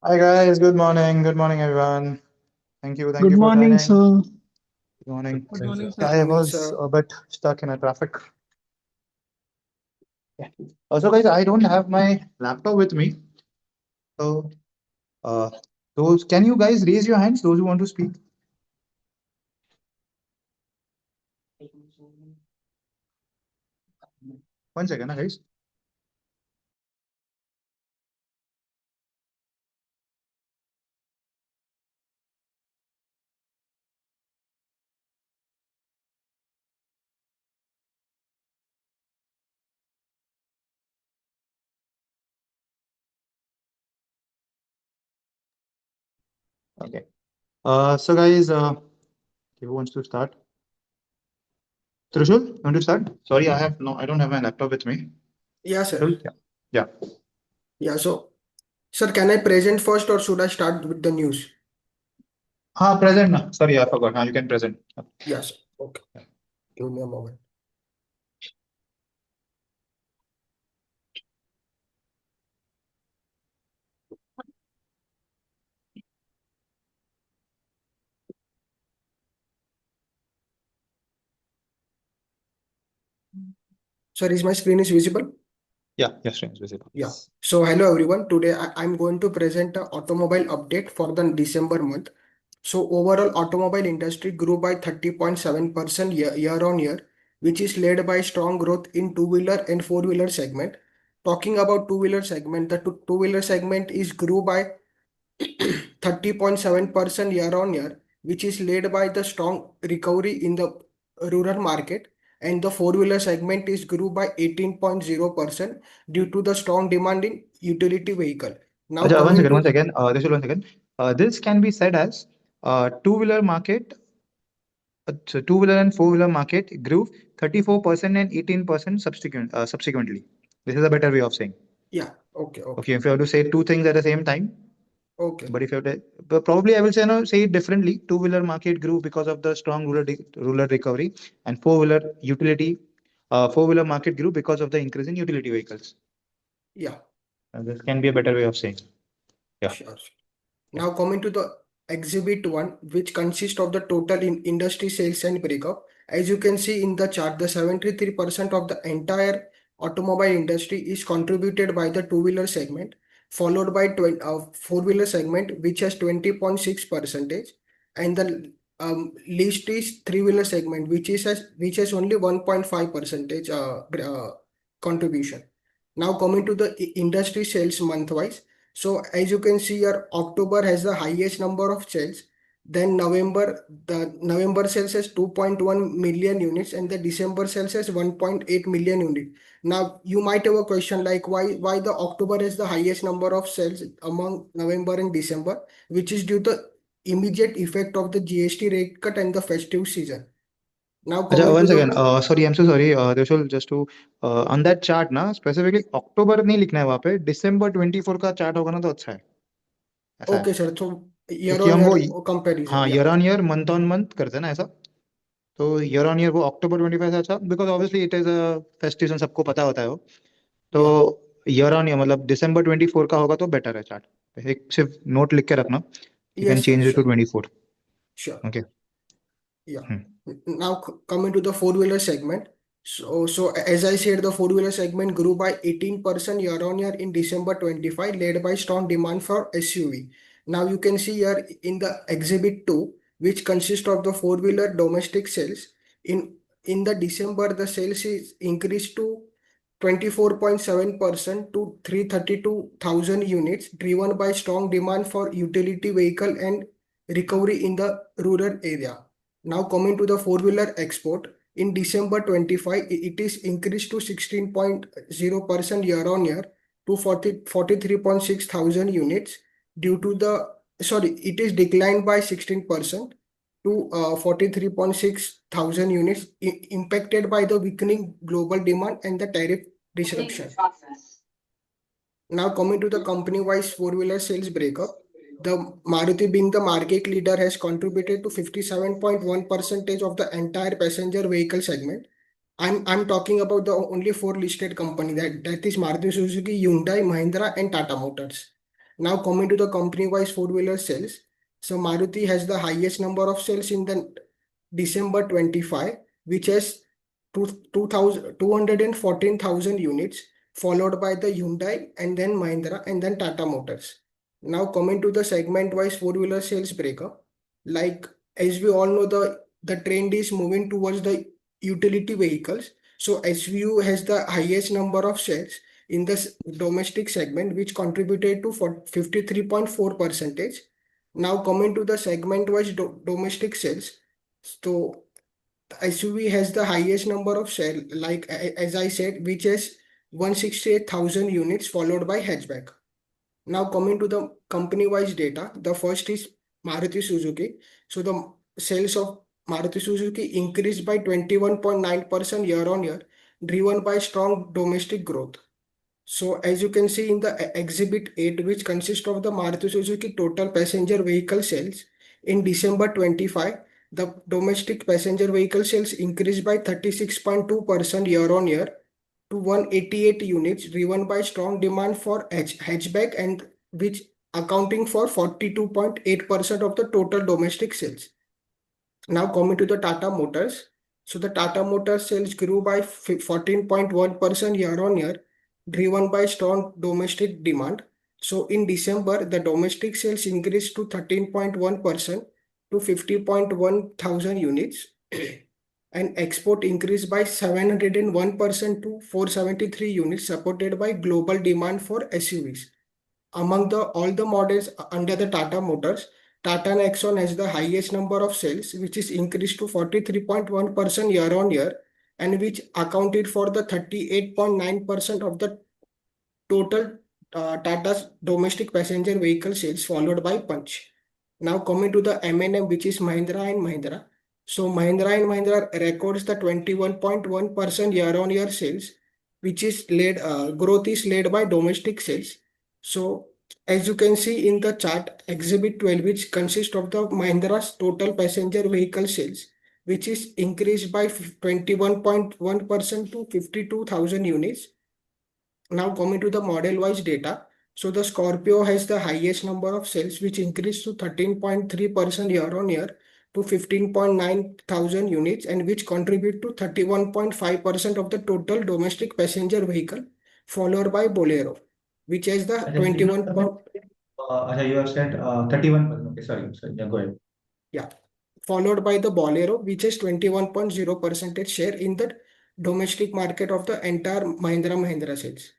Hi guys, good morning. Good morning everyone. Thank you Good for morning, joining. sir. Good morning. Good morning, Yeah, sir. I Morning, was sir. a bit stuck in a traffic. Yeah. Also guys, I don't have my laptop with me. So uh those can you guys raise your hands, those who want to speak? One second, guys. Okay. So guys, who wants to start? Trishul, you want to start? Sorry, I don't have my laptop with me. Yeah, sir. Trishul? Yeah. Yeah. Yeah, so, sir, can I present first or should I start with the news? Present. Sorry, I forgot. You can present. Yes. Okay. Give me a moment. Sir, is my screen is visible? Yeah, yes, it's visible. Yeah. So, hello everyone. Today I'm going to present a automobile update for the December month. So, overall automobile industry grew by 30.7% year on year, which is led by strong growth in two-wheeler and four-wheeler segment. Talking about two-wheeler segment, the two-wheeler segment is grew by 30.7% year on year, which is led by the strong recovery in the rural market, and the four-wheeler segment is grew by 18.0% due to the strong demand in utility vehicle. Now Acha, coming one to second. This one second. This can be said as two-wheeler market. So two-wheeler and four-wheeler market grew 34% and 18% subsequently. This is a better way of saying. yeah, okay, okay, Okay, if you have to say two things at the same time, okay, but if you have to, but probably I will say no, say it differently. Two-wheeler market grew because of the strong rural recovery, and four-wheeler market grew because of the increase in utility vehicles. yeah, This can be a better way of saying. Yeah. sure. Yeah. Now coming to the exhibit one, which consists of the total industry sales and breakup. As you can see in the chart, the 73% of the entire automobile industry is contributed by the two-wheeler segment, followed by four-wheeler segment, which has 20.6 percentage, and the least is three-wheeler segment, which has only 1.5 percentage contribution. Now coming to the industry sales month-wise. So as you can see here, October has the highest number of sales. Then the November sales has 2.1 million units and the December sales has 1.8 million units. Now you might have a question like why the October has the highest number of sales among November and December, which is due to immediate effect of the GST rate cut and the festive season. Now अच्छा coming to one the second sorry I am so sorry दिशुल just to on that chart ना specifically October नहीं लिखना है वहाँ पे दिसंबर 24 का chart होगा ना तो अच्छा है ऐसा है okay sir, so year क्योंकि on हम वो year comparison, हाँ yeah, year on year month on month करते हैं ना ऐसा तो ईयर ऑन ईयर वो अक्टूबर 25 से अच्छा because obviously it is a festive सबको पता होता है वो तो yeah, ईयर ऑन ईयर मतलब दिसंबर 24 का होगा तो बेटर है चार्ट एक सिर्फ नोट लिख के रखना you can yes sir, change it to sure, 24 sure. Okay Yeah. Now coming to the four-wheeler segment. So as I said, the four-wheeler segment grew by 18% year on year in December 25, led by strong demand for SUV. Now you can see here in the exhibit 2, which consists of the four-wheeler domestic sales. In the December, the sales is increased to 24.7% to 332,000 units, driven by strong demand for utility vehicle and recovery in the rural area. Now coming to the four-wheeler export, in December 25, it is increased to 16.0% year on year to 43.6 thousand units due to it is declined by 16% to 43.6 thousand units impacted by the weakening global demand and the tariff disruption. Now coming to the company-wise four-wheeler sales breakup, the Maruti being the market leader has contributed to 57.1 percentage of the entire passenger vehicle segment. I'm talking about the only four listed company that is Maruti Suzuki, Hyundai, Mahindra, and Tata Motors. Now coming to the company-wise four-wheeler sales. So Maruti has the highest number of sales in the December 25, which has 214,000 units, followed by the Hyundai and then Mahindra and then Tata Motors. Now coming to the segment-wise four-wheeler sales breakup, like as we all know, the trend is moving towards the utility vehicles. So SVU has the highest number of sales in the domestic segment, which contributed to 53.4%. Now coming to the segment-wise domestic sales, so SUV has the highest number of sale, like as I said, which is 168,000 units, followed by hatchback. Now coming to the company-wise data, the first is Maruti Suzuki. So the sales of Maruti Suzuki increased by 21.9% year on year, driven by strong domestic growth. So as you can see in the Exhibit 8, which consists of the Maruti Suzuki total passenger vehicle sales, in December 25, the domestic passenger vehicle sales increased by 36.2% year on year to 188 units, driven by strong demand for hatchback, and which accounting for 42.8% of the total domestic sales. Now coming to the Tata Motors. So the Tata Motors sales grew by 14.1% year on year, driven by strong domestic demand. So in December, the domestic sales increased to 13.1% to 50.1 thousand units, and export increased by 701% to 473 units, supported by global demand for SUVs. Among all the models under the Tata Motors, Tata Nexon has the highest number of sales, which is increased to 43.1% year on year, and which accounted for the 38.9% of the total Tata's domestic passenger vehicle sales, followed by Punch. Now coming to the M&M, which is Mahindra and Mahindra. So Mahindra and Mahindra records the 21.1% year-on-year sales, which is growth is led by domestic sales. So as you can see in the chart, Exhibit 12, which consists of the Mahindra's total passenger vehicle sales, which is increased by 21.1% to 52,000 units. Now coming to the model-wise data. So the Scorpio has the highest number of sales, which increased to 13.3% year on year to 15.9 thousand units, and which contribute to 31.5% of the total domestic passenger vehicle, followed by Bolero, which has the 21. You have said 31%. Okay, sorry. Yeah, go ahead. Yeah, followed by the Bolero, which is 21.0% share in the domestic market of the entire Mahindra sales.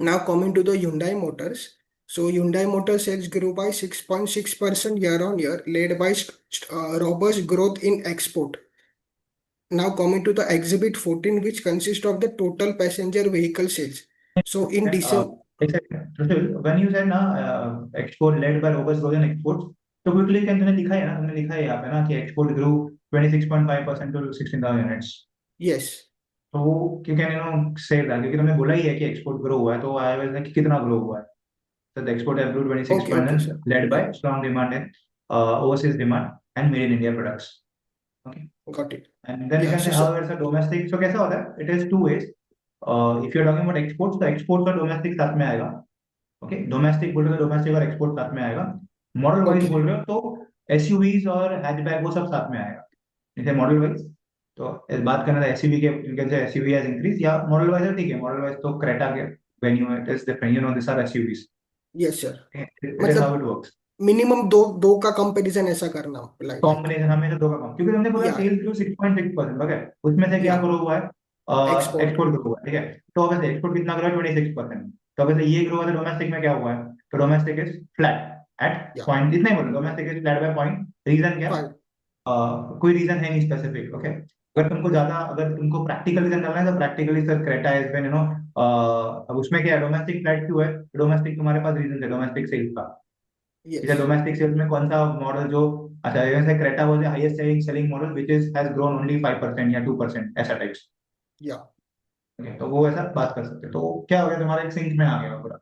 Now coming to the Hyundai Motors. So Hyundai Motor sales grew by 6.6% year on year, led by robust growth in export. Now coming to the Exhibit 14, which consists of the total passenger vehicle sales. So in December. When you said na export led by robust growth in exports, तो quickly can तुमने लिखा है ना, तुमने लिखा है यहाँ पे ना कि export grew 26.5% to 16,000 units. Yes. तो you can say that क्योंकि तुमने बोला ही है कि export grow हुआ है, तो I was like कितना grow हुआ है. So the export have grew 26%, led by strong demand in overseas demand and made in India products. Okay. Got it. And then you can say how it's a domestic. So कैसा होता है? It is two ways. If you're talking about exports, the exports और domestic साथ में आएगा. Okay, domestic बोल रहे हो domestic और export साथ में आएगा. Model wise बोल रहे हो तो SUVs और hatchback वो सब साथ में आएगा. जैसे model wise तो बात करना था SUV के, you can say SUV has increased या model wise है ठीक है. Model wise तो Creta के Venue it is different. These are SUVs. Yes sir. It is how it works. Minimum दो का कंपैरिजन ऐसा करना, कॉम्बिनेशन हमेशा दो का कम, क्योंकि तुमने बोला सेल्स ग्रो 6.6%. ओके, उसमें से क्या ग्रो हुआ है? एक्सपोर्ट ग्रो हुआ है. ठीक है, तो ऑब्वियसली एक्सपोर्ट कितना ग्रो है? 26%. तो ऑब्वियसली ये ग्रो हुआ है. डोमेस्टिक में क्या हुआ है? तो domestic is flat at point. इतना ही बोलो, domestic is flat by point. Reason क्या? कोई रीजन है नहीं स्पेसिफिक. ओके, अगर तुमको प्रैक्टिकल रीजन डालना है तो practically sir Creta has been अब उसमें क्या है? डोमेस्टिक फ्लैट क्यों है? डोमेस्टिक तुम्हारे पास रीजन है डोमेस्टिक सेल्स का. डोमेस्टिक सेल्स में कौन सा मॉडल जो अच्छा जैसे Creta was the highest selling model which has grown only 5% या 2% ऐसा टाइप्स. या ओके, तो वो ऐसा बात कर सकते हैं. तो क्या हो गया तुम्हारा? एक सिंक में आ गया पूरा.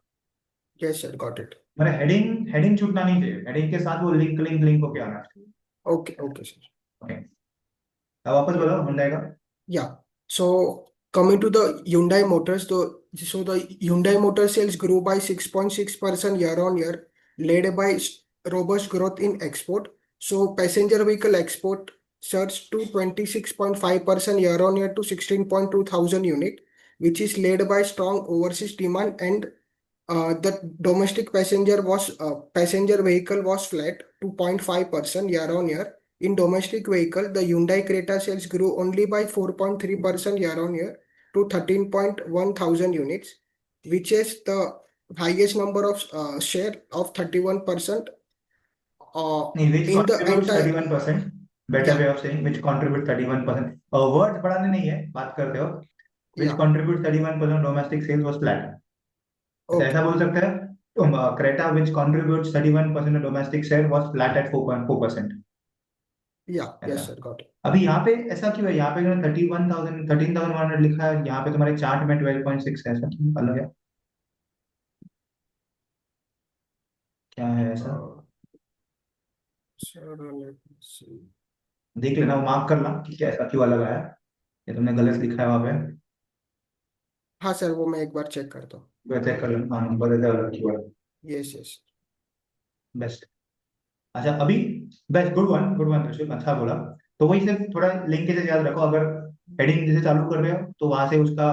Yes sir, got it. मेरा हेडिंग छूटना नहीं चाहिए. हेडिंग के साथ वो लिंक होके आना चाहिए. Okay sir. ओके, अब वापस बोलो Hyundai का. या सो coming to the Hyundai Motors, so So the Hyundai Motor sales grew by 6.6% year on year, led by robust growth in export. So passenger vehicle export surged to 26.5% year on year to 16.2 thousand unit, which is led by strong overseas demand, and the domestic passenger vehicle was flat 2.5% year on year. In domestic vehicle, the Hyundai Creta sales grew only by 4.3% year on year to 13.1 thousand units, which is the highest number of share of 31% नहीं, which in the contributes entire. 31%, better Yeah, way of saying which contributes 31%. Words बढ़ाने नहीं है, बात करते हो which yeah, contributes 31% domestic sales was flat. अच्छा, okay, ऐसा बोल सकते हैं तुम, Creta which contributes 31% of domestic sale was flat at 4.4%. yeah, ऐसा। yes sir, got it. अभी यहाँ पे ऐसा क्यों है? यहाँ पे 31,000 13,100 लिखा है, यहाँ पे तुम्हारे चार्ट में 12.6 है, ऐसा क्यों अलग है? क्या है ऐसा? uh, sir, let me see. देख लेना, वो मार्क कर ला कि क्या ऐसा क्यों अलग आया, ये तुमने गलत लिखा है वहां पे। हाँ सर, वो मैं एक बार चेक करता हूँ. वैसे कर लेना, हाँ नंबर अलग क्यों है। Yes yes. बेस्ट। अच्छा अभी, बेस्ट, गुड वन ऋषभ, अच्छा बोला। तो वही सिर्फ थोड़ा लिंकेज याद रखो, अगर हेडिंग जैसे चालू कर रहे हो तो वहां से उसका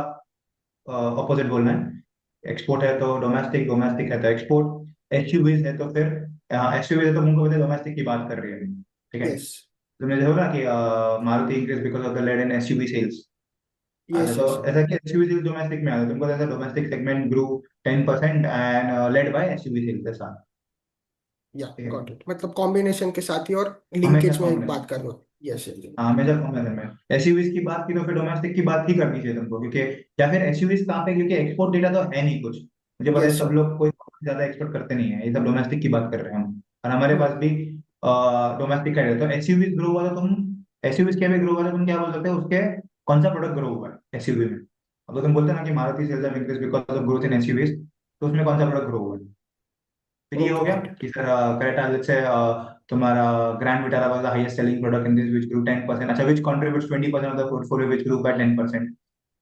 ऑपोजिट बोलना है। एक्सपोर्ट है तो डोमेस्टिक, डोमेस्टिक है तो एक्सपोर्ट, एसयूवीज है तो फिर, एसयूवीज है तो उनको पता डोमेस्टिक की बात कर रही है, ठीक है। यस तुमने देखा ना कि Maruti increase because of the led in SUV sales. अच्छा यस तो यस सर. ऐसा कि एसयूवी सेल्स डोमेस्टिक में आ गया, तुमको ऐसा domestic segment grow 10% and led by SUV sales ऐसा, या ठीक है। गॉट इट, मतलब कॉम्बिनेशन के साथ ही और हमेशा लिंकेज में कॉम्बिनेशन, बात करना. Yes yes. हाँ हमेशा कॉम्बिनेशन में एसयूवीज की बात की तो फिर डोमेस्टिक की बात ही करनी चाहिए तुमको, क्योंकि या फिर एसयूवीज कहाँ पे, क्योंकि एक्सपोर्ट डेटा तो है नहीं कुछ, मुझे पता है यस सब सर. लोग कोई ज्यादा एक्सपोर्ट करते नहीं है, ये सब डोमेस्टिक की बात कर रहे हैं हम, और हमारे पास हम्म. भी डोमेस्टिक का है। तो एसयूवीज ग्रो हुआ तो तुम, एसयूवीज क्या भी ग्रो हुआ तो तुम क्या बोल सकते हो उसके, कौन सा प्रोडक्ट ग्रो हुआ है एसयूवी में। अब तो तुम बोलते हो ना कि Maruti cells have increase because of growth in SUVs, तो उसमें कौन सा प्रोडक्ट ग्रो हुआ है? फिर ये हो ओके गया गॉट इट. कि सर करेक्ट, लेट्स से तुम्हारा grand Vitara was the highest selling product in this which grew 10%, अच्छा which contributes 20% of the portfolio which grew by 10%,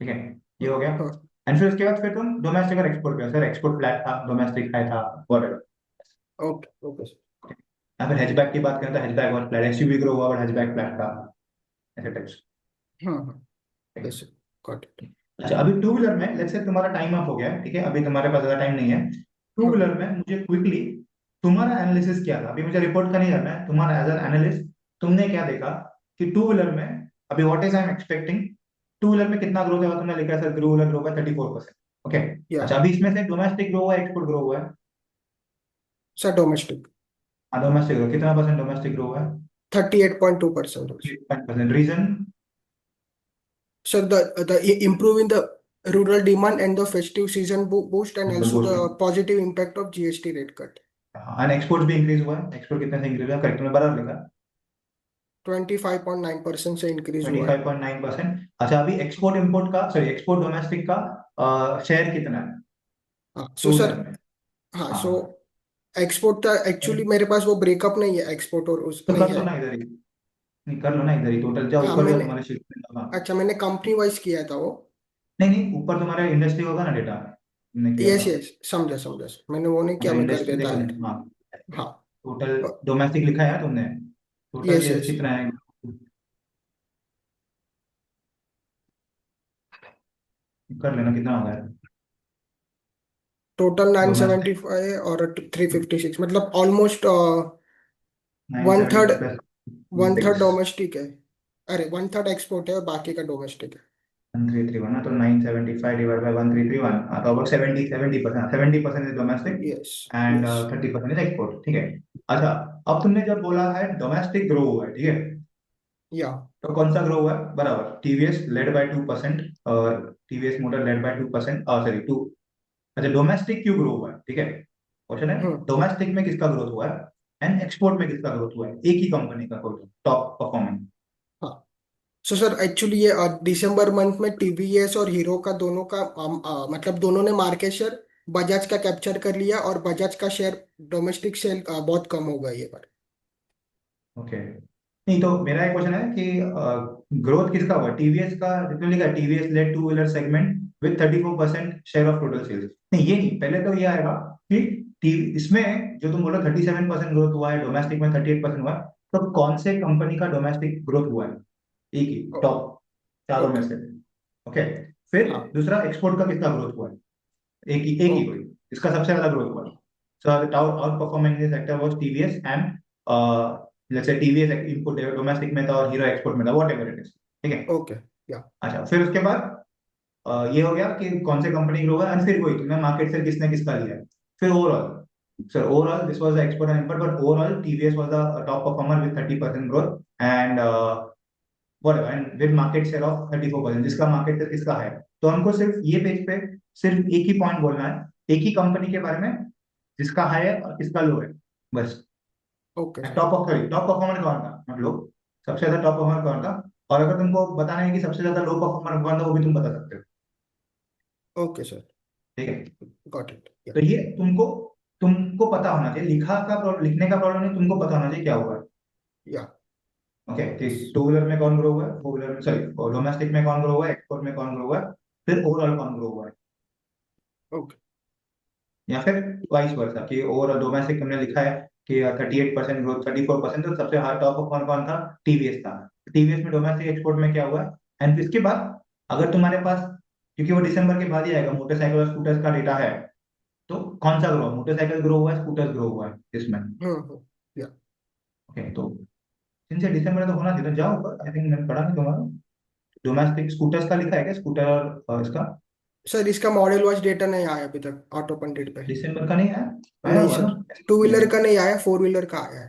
ठीक है। ये हो गया। हाँ. एंड फिर उसके बाद फिर तुम डोमेस्टिक और एक्सपोर्ट पे, सर एक्सपोर्ट फ्लैट था, डोमेस्टिक हाई था, व्हाटएवर। Okay okay sir. या फिर हैचबैक की बात करें तो hatchback was flat, SUV grow हुआ बट हैचबैक फ्लैट था, ऐसे टाइप्स, हाँ हाँ. ठीक यस है। Sir, got it. अच्छा अभी टू व्हीलर में लेट्स से तुम्हारा टाइम अप हो गया है, ठीक है, अभी तुम्हारे पास ज्यादा टाइम नहीं है। टू हाँ व्हीलर में मुझे क्विकली तुम्हारा एनालिसिस क्या था, अभी मुझे रिपोर्ट का नहीं करना है, तुम्हारा एज एन एनालिस्ट तुमने क्या देखा कि टू व्हीलर में अभी what is I am expecting, two wheeler में कितना ग्रोथ है, तुमने लिखा है सर टू व्हीलर ग्रो है 34%, ओके। या अच्छा अभी इसमें से डोमेस्टिक ग्रो हुआ है, एक्सपोर्ट ग्रो हुआ है? सर, डोमेस्टिक हाँ डोमेस्टिक ग्रो, कितना परसेंट डोमेस्टिक ग्रो हुआ है? 38.2%. 5%। Reason? Sir, the improve in the rural demand and the festive season boost, and also the positive impact of GST rate cut. And export भी increase हुआ है, export कितने से increase हुआ है, करेक्ट में बराबर लिखा? 25.9% से इंक्रीज ट्वेंटी हुआ है. फाइव पॉइंट नाइन परसेंट अच्छा अभी एक्सपोर्ट इम्पोर्ट का, सॉरी एक्सपोर्ट डोमेस्टिक का शेयर कितना है हाँ सो टू सर. व्हीलर में? हाँ हाँ सो एक्सपोर्ट का एक्चुअली मेरे पास वो ब्रेकअप नहीं है, एक्सपोर्ट और उस तो नहीं कर लो है. ना इधर ही, नहीं कर लो ना इधर ही, टोटल जाओ हाँ ऊपर जाओ मैंने. तुम्हारे शीट में, हाँ। अच्छा, मैंने कंपनी वाइज किया था वो. नहीं नहीं, ऊपर तुम्हारे इंडस्ट्री होगा ना डेटा, तुमने किया यस था। यस, समझा समझा sir. मैंने वो नहीं किया, अच्छा मैं कर इंडस्ट्री देता देखो ऐड. ना, हाँ। हाँ. टोटल डोमेस्टिक लिखा है ना तुमने, टोटल यस सेल्स यस. कितना है? कर लेना कितना होगा total nine domestic, seventy five और 356, मतलब almost one third. 975 one plus third domestic है. अरे, वन थर्ड एक्सपोर्ट है और बाकी का डोमेस्टिक है. 1331 ना, तो 975 डिवाइड बाय 1331, तो about 70% 70% is domestic yes and yes. 30% is export, ठीक है। अच्छा अब तुमने जब बोला है डोमेस्टिक ग्रो हुआ है, ठीक है, या. तो कौन सा ग्रो हुआ है? बराबर, टीवीएस लेड बाय 2%, और TVS motor led by 2%, sorry two. अच्छा डोमेस्टिक क्यों ग्रो हुआ है, ठीक है, क्वेश्चन है हम्म. डोमेस्टिक में किसका ग्रोथ हुआ है एंड एक्सपोर्ट में किसका ग्रोथ हुआ है, एक ही कंपनी का कोई टॉप परफॉर्मेंस। हाँ. सो सर एक्चुअली ये दिसंबर मंथ में टीवीएस और हीरो का दोनों का मतलब दोनों ने मार्केट शेयर बजाज का कैप्चर कर लिया, और बजाज का शेयर डोमेस्टिक सेल बहुत कम होगा ये बार. ओके, नहीं तो मेरा एक क्वेश्चन है कि ग्रोथ किसका हुआ, टीवीएस का, जितने लिखा TVS led two wheeler segment with 34% share of total sales. नहीं, ये नहीं, पहले तो ये आएगा कि इसमें जो तुम बोलो 37% ग्रोथ हुआ है, डोमेस्टिक में 38% हुआ है, तो कौन से कंपनी का डोमेस्टिक ग्रोथ हुआ है, एक ही टॉप चारों में ओके। से। ओके। फिर हाँ। दूसरा, एक्सपोर्ट का कितना ग्रोथ हुआ है, एक ही ओके। कोई, इसका सबसे ज्यादा ग्रोथ हुआ है। So the out performing in sector was TVS and let's say TVS input domestic में था और हीरो एक्सपोर्ट में था, वॉट एवर इट इज। ठीक है। ओके। या। अच्छा, फिर उसके बाद ये हो गया कि कौन से कंपनी ग्रो हुआ है, एंड फिर वही तुमने मार्केट से किसने किसका लिया है। फिर overall, sir overall this was the export and import, but overall TVS was the top performer with 30% growth and whatever and with market share of 34%, जिसका मार्केट शेयर किसका है। तो हमको सिर्फ ये पेज पे सिर्फ एक ही पॉइंट बोलना है, एक ही कंपनी के बारे में, जिसका हाई है और किसका लो है, बस। Okay sir. Top of three, top performer कौन था, मतलब सबसे ज्यादा टॉप परफॉर्मर कौन था। और अगर तुमको बताना है कि सबसे ज्यादा लो परफॉर्मर कौन था, वो भी तुम बता सकते हो। Okay sir. ठीक है। Got it. या। तो ये तुमको तुमको पता होना चाहिए, लिखने का प्रॉब्लम नहीं, तुमको पता होना चाहिए क्या हुआ है। या। ओके, कि यस। टू व्हीलर में कौन ग्रो हुआ है, फोर व्हीलर में, सॉरी, डोमेस्टिक में कौन ग्रो हुआ है, एक्सपोर्ट में कौन ग्रो हुआ है, फिर ओवरऑल कौन ग्रो हुआ है। ओके। या फिर वाइस वर्सा, कि ओवरऑल डोमेस्टिक तुमने लिखा है कि 38% ग्रोथ, 34%, तो सबसे हाई टॉप कौन कौन था, टीवीएस था। टीवीएस में डोमेस्टिक एक्सपोर्ट में क्या हुआ है, एंड इसके बाद अगर तुम्हारे पास, क्योंकि वो दिसंबर के बाद ही आएगा, मोटरसाइकिल और स्कूटर्स का डेटा है, तो कौन सा ग्रो, मोटरसाइकिल ग्रो हुआ है, स्कूटर्स ग्रो हुआ है इसमें। या। ओके, तो इनसे दिसंबर तो होना चाहिए, तो जाओ ऊपर, आई थिंक मैंने पढ़ा नहीं तुम्हारा, डोमेस्टिक स्कूटर्स का लिखा है क्या, स्कूटर और इसका। सर इसका मॉडल वाइज डेटा नहीं आया अभी तक ऑटो पंडित पे। दिसंबर का नहीं है, आया नहीं हुआ सर, ना, टू नहीं व्हीलर है, का नहीं आया, फोर व्हीलर का आया है।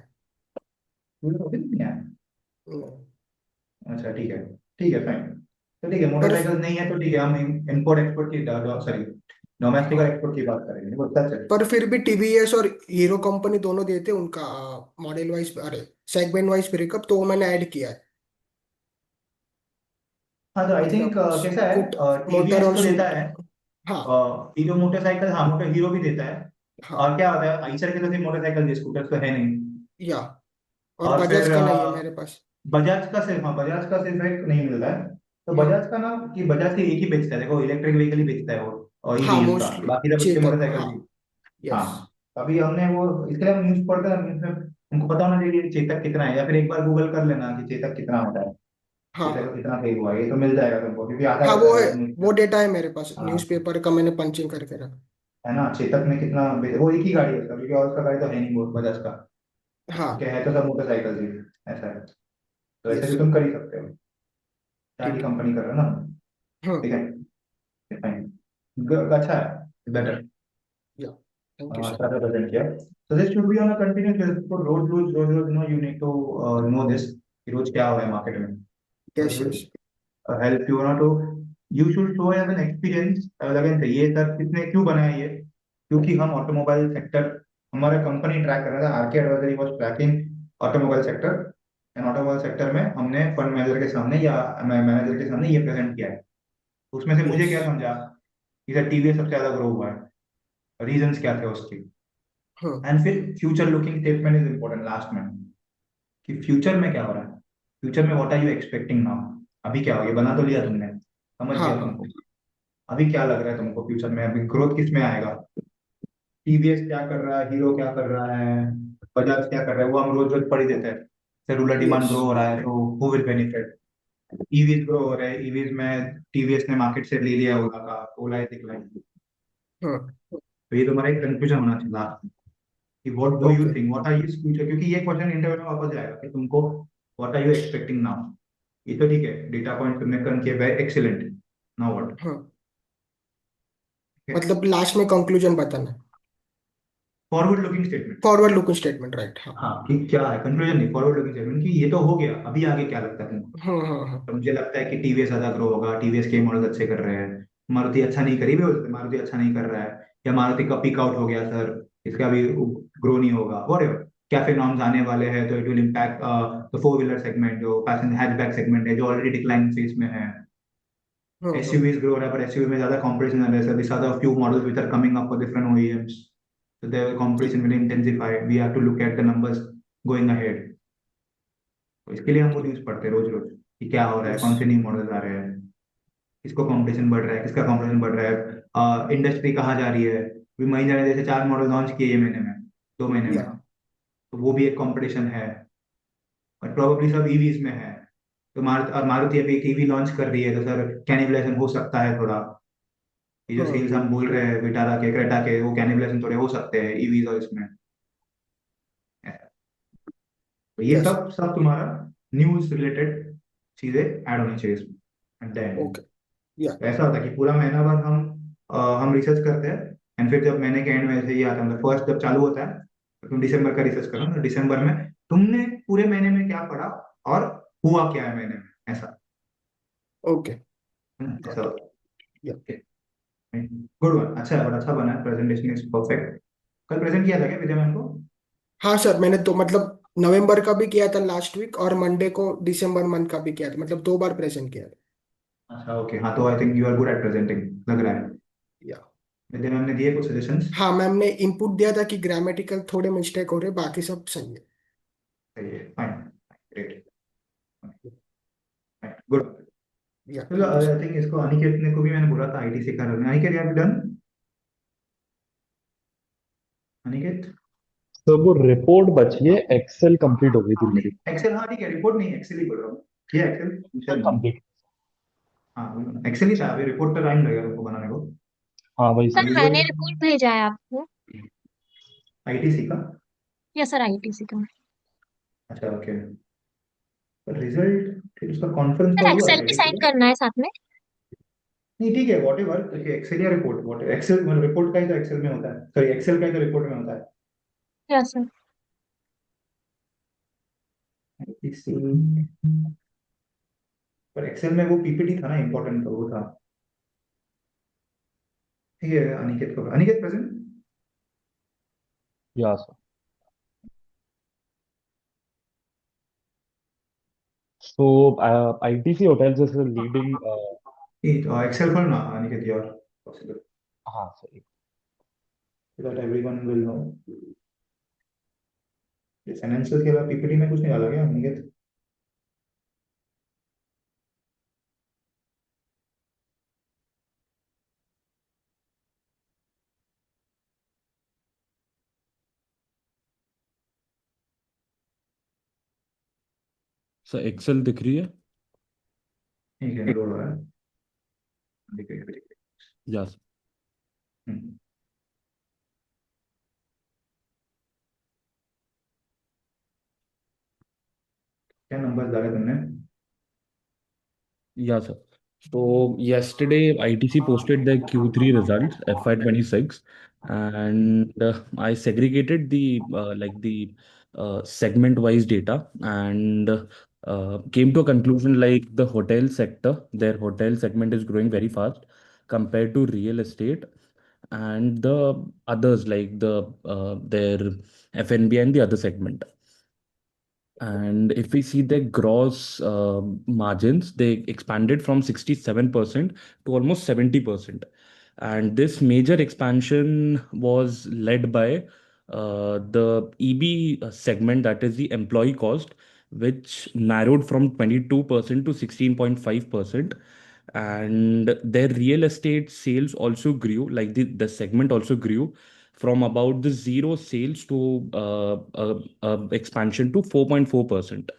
अभी नहीं आया। नहीं। अच्छा ठीक है, ठीक है फाइन। तो ठीक है, पर मोटरसाइकिल नहीं है तो ठीक है, हम इंपोर्ट एक्सपोर्ट की, सॉरी, डोमेस्टिक और हाँ, एक्सपोर्ट की बात करेंगे, वो सच है। पर फिर भी टीवीएस और हीरो कंपनी दोनों देते उनका मॉडल वाइज, अरे सेगमेंट वाइज ब्रेकअप, तो वो मैंने ऐड किया है। हाँ, तो आई थिंक मतलब कैसा स्कूट, है, मोटर टीवीएस और तो देता सूट। है, हाँ। हीरो मोटरसाइकिल, हाँ मोटर हीरो भी देता है। हाँ। और क्या होता है, आइसर के तो सिर्फ मोटरसाइकिल, स्कूटर तो है नहीं। या। और और बजाज फिर का नहीं है मेरे पास। बजाज का सिर्फ, हाँ बजाज का सिर्फ एक नहीं मिलता है। तो हम्म। बजाज का ना, कि बजाज के एक ही बेचता है, देखो इलेक्ट्रिक व्हीकल ही बेचता है वो, और हाँ ईवीज का, मोस्टली बाकी सब उसके चेतक, मोटरसाइकिल हाँ। भी। यस। हाँ, अभी हमने वो, इसके लिए हम न्यूज पढ़ते हैं, न्यूज में हमको पता होना चाहिए कि चेतक कितना है, या फिर एक बार गूगल कर लेना कि चेतक कितना होता है, हाँ। चेतक का हाँ। कितना खरीद हुआ है, ये तो मिल जाएगा तुमको, क्योंकि आता हाँ रहता वो है है, रोज न्यूज में। वो डेटा है मेरे पास, हाँ, न्यूज़पेपर का मैंने पंचिंग करके रखा। है ना, चेतक में कितना वो एक ही गाड़ी है उसका, क्योंकि और उसका गाड़ी तो है नहीं वो बजाज का, हाँ। उसके है तो सब मोटरसाइकिल ही, ऐसा है। तो ऐसे यस भी सर। तुम कर ही सकते हो, ठीक सारी है। कंपनी कर रहे हो ना। हाँ। ठीक है, फाइन, अच्छा है, बेटर, या। Thank you sir. अच्छा प्रेजेंट किया। So this should be on a continuous basis, तो रोज know you need to know this, कि रोज क्या हो रहा है मार्केट में। So yes it will yes. help you ना, तो you should show as an experience। Again ये सर किसने क्यों बनाया ये, क्योंकि हम ऑटोमोबाइल सेक्टर, हमारा कंपनी ट्रैक कर रहा था, RK advisory was tracking automobile sector, and automobile sector में हमने फंड मैनेजर के सामने या मैनेजर के सामने ये प्रेजेंट किया है। उसमें से मुझे यस। क्या समझा कि सर टीवीएस सबसे ज्यादा ग्रो हुआ है, रीजंस क्या थे उसके। हाँ। एंड फिर future looking statement is important last में, कि फ्यूचर में क्या हो रहा है, फ्यूचर में what are you expecting now. अभी क्या हो, ये बना तो लिया तुमने, समझ हाँ। गया हाँ। तुमको, अभी क्या लग रहा है तुमको फ्यूचर में, अभी ग्रोथ किस में आएगा, टीवीएस क्या कर रहा है, हीरो क्या कर रहा है, बजाज क्या कर रहा है, वो हम रोज रोज पढ़ ही देते हैं। Cellular demand yes. ग्रो हो रहा है, तो who will benefit, EVs grow हो रहे हैं, ईवीज में टीवीएस ने मार्केट शेयर ले लिया ओला का, ओला इज डिक्लाइनिंग। हाँ। तो ये तुम्हारा एक कंफ्यूजन होना चाहिए लास्ट, कि what do you okay. Think, what are you future, क्योंकि ये क्वेश्चन इंटरव्यू में वापस जाएगा कि तुमको what are you expecting now. ये तो ठीक है, डेटा पॉइंट तुमने कन किया, वेरी एक्सीलेंट, नाउ व्हाट। हाँ, ओके, मतलब लास्ट में कंक्लूजन बताना। Forward looking statement. Forward looking statement, right. हाँ। हाँ, कि क्या है, कंक्लूजन नहीं, फॉरवर्ड लुकिंग स्टेटमेंट, कि ये तो हो गया, अभी आगे क्या लगता है तुमको। हाँ। हाँ। हाँ। तो मुझे लगता है कि टीवीएस ज्यादा ग्रो होगा, टीवीएस के मॉडल अच्छे कर रहे हैं, मारुति अच्छा नहीं करी भी हो सकता है, मारुति अच्छा नहीं कर रहा है, या मारुति का पीक आउट हो गया सर, इसका भी ग्रो नहीं होगा, वॉट, कैफे नॉर्म्स आने वाले हैं, तो it will impact the four wheeler segment, जो पैसेंजर हैचबैक सेगमेंट है, जो ऑलरेडी डिक्लाइन फेज में है। हाँ। हाँ। एसयूवीज ग्रो हो रहा है, पर एसयूवी में ज्यादा कंपटीशन आ रहा है, sir this are the few models which are coming up for different OEMs, so the competition will intensify, we have to look at the numbers going ahead। तो इसके लिए हम वो न्यूज पढ़ते हैं रोज रोज, कि क्या हो रहा है, यस। कौन से न्यू मॉडल्स आ रहे हैं। किसको कंपटीशन बढ़ रहा है, किसका कंपटीशन बढ़ रहा है, इंडस्ट्री कहाँ जा रही है। अभी महिंद्रा ने जैसे 4 मॉडल लॉन्च किए ये महीने में, 2 महीने में, या तो वो भी एक कंपटीशन है। और प्रोबेबली सब ईवीज में है। तो मारुति अभी एक ईवी लॉन्च कर रही है, तो सर कैनिबलाइजेशन हो सकता है थोड़ा। ये जो हम्म सेल्स हम बोल रहे हैं विटारा के, क्रेटा के, वो कैनिबलाइजेशन थोड़े हो सकते हैं ईवीज और इसमें। तो ये यस सब सब तुम्हारा न्यूज रिलेटेड चीजें ऐड होनी चाहिए इसमें एट द एंड। ओके या ऐसा होता है कि पूरा महीना भर हम रिसर्च करते हैं, एंड फिर जब महीने के एंड में ऐसे ही आता है, मतलब फर्स्ट जब चालू होता है, तो तुम दिसंबर का रिसर्च करो, तो दिसंबर में तुमने पूरे महीने में क्या पढ़ा और हुआ क्या है महीने में, ऐसा। ओके ऐसा गॉट होता इट है। गुड वन, अच्छा है, बड़ा अच्छा बना है, प्रेजेंटेशन इज परफेक्ट। कल प्रेजेंट किया था क्या विजय मैम को? हाँ सर, मैंने तो मतलब नवंबर का भी किया था लास्ट वीक, और मंडे को दिसंबर मंथ का भी किया था, मतलब 2 बार प्रेजेंट किया था। अच्छा ओके, हाँ तो I think you are good at presenting, लग रहा है। या विजय मैम ने दिए कुछ सजेशंस? हाँ, मैम ने इनपुट दिया था कि ग्रामेटिकल थोड़े मिस्टेक हो रहे, बाकी सब सही है। सही है, फाइन, ग्रेट, गुड। या चलो thank you I sir. Think इसको अनिकेत ने को भी मैंने बोला था आईटीसी का, अनिकेत यार डन, अनिकेत। तो वो रिपोर्ट बची है, एक्सेल कंप्लीट हो गई थी हाँ नहीं, मेरी। एक्सेल, हाँ ठीक है, रिपोर्ट नहीं, एक्सेल ही बोल रहा हूँ। ये एक्सेल एक्सेल शायद नहीं। कंप्लीट। हाँ एक्सेल ही था, अभी रिपोर्ट तो टाइम लगेगा उनको बनाने को। हाँ वही हाँ सर। सर मैंने यूजुअली रिपोर्ट भेजा है आपको। आईटीसी का। या सर आईटीसी का। अच्छा ओके, पर रिजल्ट फिर उसका कॉन्फ्रेंस सर कॉल हुआ एक्सेल था भी आईटीसी साइन का? करना है साथ में। नहीं ठीक है, वॉट एवर, देखिए एक्सेल या रिपोर्ट, वॉट एक्सेल मतलब रिपोर्ट का ही तो एक्सेल में होता है, सॉरी एक्सेल का ही तो रिपोर्ट में होता है। या सर। आईटीसी, पर एक्सेल में वो पीपीटी था ना इंपॉर्टेंट, तो वो था। ठीक है, अनिकेत को, अनिकेत प्रेजेंट। या sir. So ITC hotels is leading. नहीं तो एक्सेल खोलना अनिकेत, योर पॉसिबल, हाँ सही। so that everyone will know। ये फाइनेंशियल के अलावा पीपीटी में कुछ नहीं डाला गया अनिकेत? सर एक्सेल दिख रही है। ठीक है, लोड हो रहा है, दिख रही है, दिख रही यस। है। क्या नंबर्स डाले तुमने? Yeah, sir. So yesterday, ITC posted their Q3 results, FY26, and I segregated the segment-wise data and came to a conclusion like the hotel sector, their hotel segment is growing very fast compared to real estate and the others like their FNB and the other segment. And if we see their gross margins, they expanded from 67% to almost 70%. And this major expansion was led by the EB segment, that is the employee cost, which narrowed from 22% to 16.5%. And their real estate sales also grew, like the segment also grew from about the zero sales to expansion to 4.4%,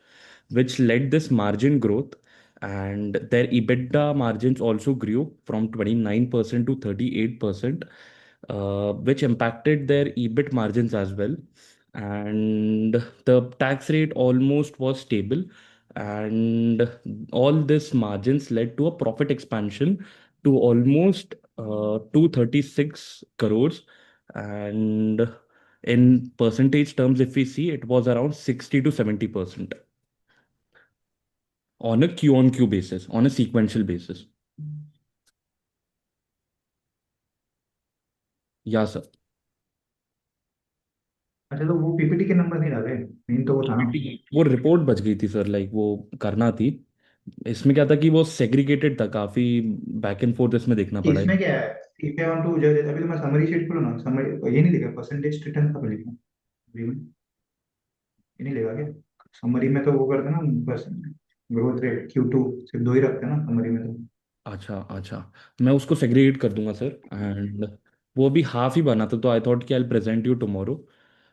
which led this margin growth. And their EBITDA margins also grew from 29% to 38%, which impacted their EBIT margins as well. And the tax rate almost was stable. And all this margins led to a profit expansion to almost 236 crores. And in percentage terms, if we see, it was around 60 to 70% on a Q on Q basis, on a sequential basis. Yeah, sir. अच्छा, तो वो PPT के number नहीं डाले, main तो वो था ना। वो रिपोर्ट बच गई थी सर, लाइक वो करना थी। इसमें क्या था कि वो सेग्रीगेटेड था काफी, बैक एंड फोर्थ इसमें देखना कि पड़ा इसमें है। क्या है, इफ आई वांट टू जज, अभी तो मैं समरी शीट खोलो ना, समरी ये नहीं लिखा परसेंटेज रिटर्न का लिखना, अभी में ये नहीं लिखा क्या? समरी में तो वो करते ना, बस ग्रोथ रेट Q2 सिर्फ दो ही रखते हैं ना समरी में तो। अच्छा अच्छा, मैं उसको सेग्रीगेट कर दूंगा सर। एंड वो अभी हाफ ही बना था, तो आई थॉट कि आई प्रेजेंट यू टुमारो,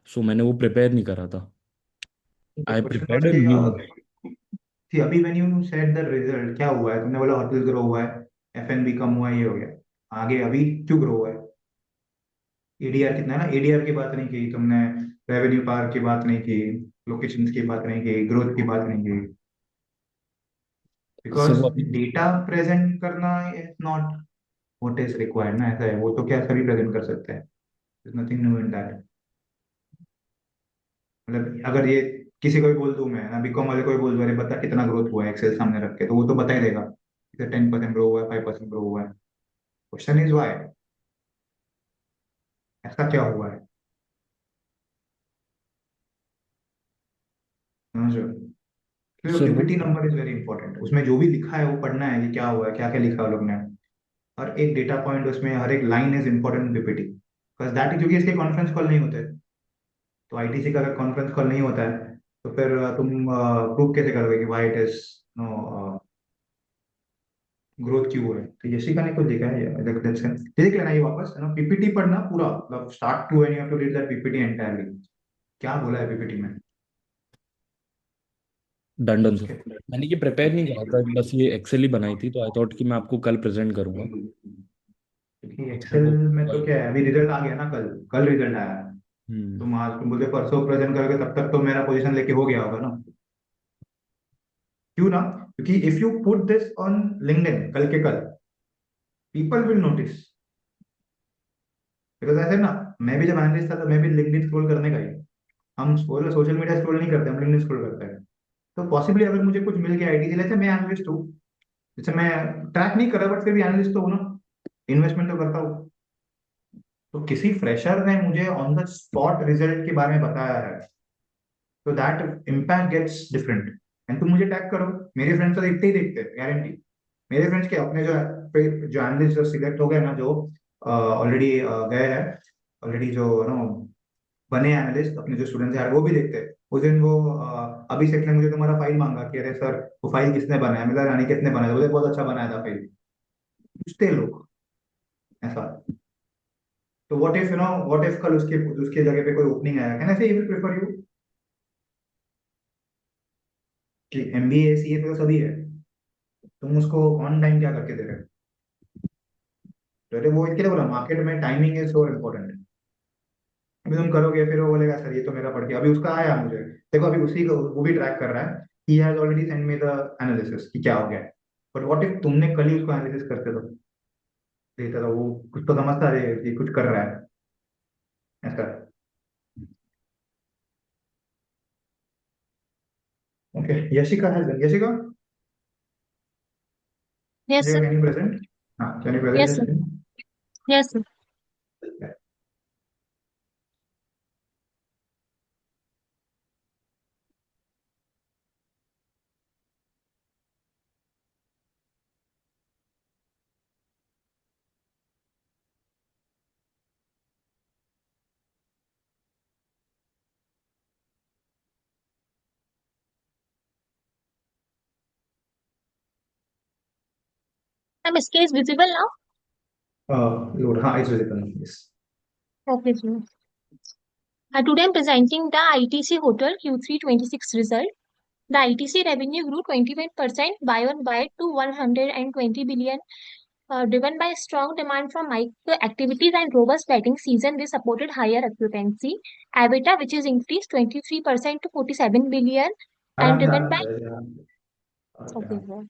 सो मैंने वो प्रिपेयर नहीं करा था। आई क्वेश्चन प्रिपेयर्ड वाज अ कि न्यू। see, अभी when you said the result क्या हुआ है, तुमने बोला होटल ग्रो हुआ है, एफएनबी कम हुआ है, ये हो गया, आगे अभी क्यों ग्रो हुआ है? एडीआर कितना है ना, एडीआर की बात नहीं की तुमने, रेवेन्यू पार की बात नहीं की, लोकेशंस की बात नहीं की, ग्रोथ की बात नहीं की, सर बिकॉज वो अभी डेटा प्रेजेंट करना is not what is required ना, ऐसा है, वो तो क्या सभी प्रेजेंट कर सकते हैं, नथिंग न्यू इन दैट। मतलब अगर ये किसी को भी बोल दूं मैं ना, बीकॉम वाले को भी बोल दूं, अरे बता कितना ग्रोथ हुआ है एक्सेल सामने रख के, तो वो तो बता ही देगा, 10% ग्रो हुआ है, 5% ग्रो हुआ है। क्वेश्चन इज वाई, ऐसा क्या हुआ है, समझ रहे हो? फिर सर वो PPT number is very important, उसमें जो भी लिखा है वो पढ़ना है कि क्या हुआ है, क्या क्या लिखा है लोग ने, हर एक डेटा पॉइंट उसमें, हर एक line is important PPT, because that, क्योंकि इसके कॉन्फ्रेंस कॉल नहीं होते, तो आईटीसी का अगर कॉन्फ्रेंस कॉल नहीं होता है तो फिर तुम प्रूव कैसे करोगे कि why it is no growth क्यों है? तो यशिका ने कुछ देखा है, देख लेना ये वापस, है ना, पीपीटी पढ़ना पूरा, मतलब start to end you have to read that PPT entirely, क्या बोला है पीपीटी में। Done done sir. ओके, मैंने ये प्रिपेयर नहीं करा था, बस ये एक्सेल ही बनाई थी, तो आई थॉट कि मैं आपको कल प्रेजेंट करूंगा। क्योंकि एक्सेल वो में तो क्या है, अभी रिजल्ट आ गया ना, कल कल रिजल्ट आया है, हम्म। तुम आज तुम बोलते परसों प्रेजेंट करोगे, तब तक तो मेरा पोजीशन लेके हो गया होगा ना, क्यों ना? क्योंकि if you put this on LinkedIn कल के कल, पीपल विल नोटिस, बिकॉज ऐसे ना, मैं भी जब एनालिस्ट था तो मैं भी लिंक्डइन स्क्रॉल करने का ही, हम सोशल मीडिया स्क्रॉल नहीं करते, हम लिंक्डइन स्क्रॉल करते हैं। तो पॉसिबली अगर मुझे कुछ मिल गया आईटी से, जैसे मैं एनालिस्ट हूँ, जैसे मैं ट्रैक नहीं कर रहा बट फिर भी एनालिस्ट तो हूँ ना, इन्वेस्टमेंट तो करता हूँ, तो किसी फ्रेशर ने मुझे ऑन द स्पॉट रिजल्ट के बारे में बताया है, तो that impact gets different. And तुम मुझे टैग करो, मेरे फ्रेंड्स तो देखते ही देखते हैं, गारंटी। मेरे फ्रेंड्स के अपने जो एनालिस्ट जो सिलेक्ट हो गए ना, जो ऑलरेडी गए हैं, ऑलरेडी जो नो बने एनालिस्ट, अपने जो स्टूडेंट्स हैं वो भी देखते हैं। उस दिन वो अभिषेक ने मुझे तुम्हारा फाइल मांगा कि अरे सर वो फाइल किसने बनाया, मतलब रानी किसने बनाया, बोले बहुत अच्छा बनाया था फाइल, पूछते हैं लोग ऐसा। तो व्हाट इफ कल उसके उसके जगह पे कोई ओपनिंग आया, कैन आई से ही विल प्रेफर यू, कि एमबीए सीए तो सभी है, तुम उसको ऑन टाइम क्या करके दे रहे हो? तो अरे वो इसके लिए बोला, मार्केट में टाइमिंग इज सो इम्पोर्टेंट। अभी तुम करोगे फिर वो बोलेगा सर ये तो मेरा पढ़ के, अभी उसका आया मुझे, देखो अभी उसी को वो भी ट्रैक कर रहा है, he has already send me the analysis कि क्या हो गया है। बट व्हाट इफ तुमने कल ही उसको एनालिसिस करते तो देता, तो वो कुछ तो समझता है कि कुछ कर रहा है ऐसा। Okay, Yashika has, Yashika, Yes, Yashika sir. Can you present? हाँ, can you present Yes, the sir. Screen? Yes, sir. My screen is visible now. Load, हाँ, इस वजह से yes. Okay, sir. Today I'm presenting the ITC Hotel Q3 26 result. The ITC revenue grew 21% Y-on-Y to 120 billion, driven by strong demand from micro activities and robust wedding season. This supported higher occupancy. EBITDA, which is increased 23% to 47 billion, and आराम से driven आराम by, से okay, okay, हाँ। sir.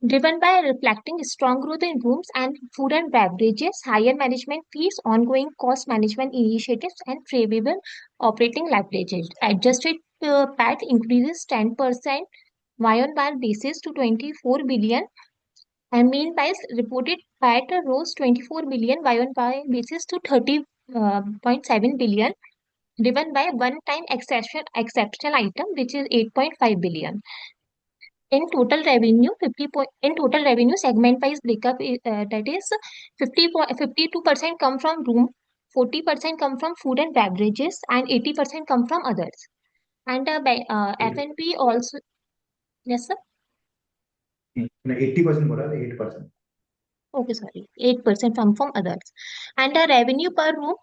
Driven by reflecting strong growth in rooms and food and beverages, higher management fees, ongoing cost management initiatives, and favorable operating leverages. Adjusted PAT increases 10% Y-on-Y basis to 24 billion, and meanwhile reported PAT rose 24 billion Y-on-Y basis to 30.7 billion, driven by one-time exceptional item which is 8.5 billion. In total revenue, 50 in total revenue segment wise breakup that is 52% come from room, 40% come from food and beverages, and 80% come from others. And F&B also, yes sir. मैंने 80% बोला था, 8%। Okay, sorry, 8% from others. And the revenue per room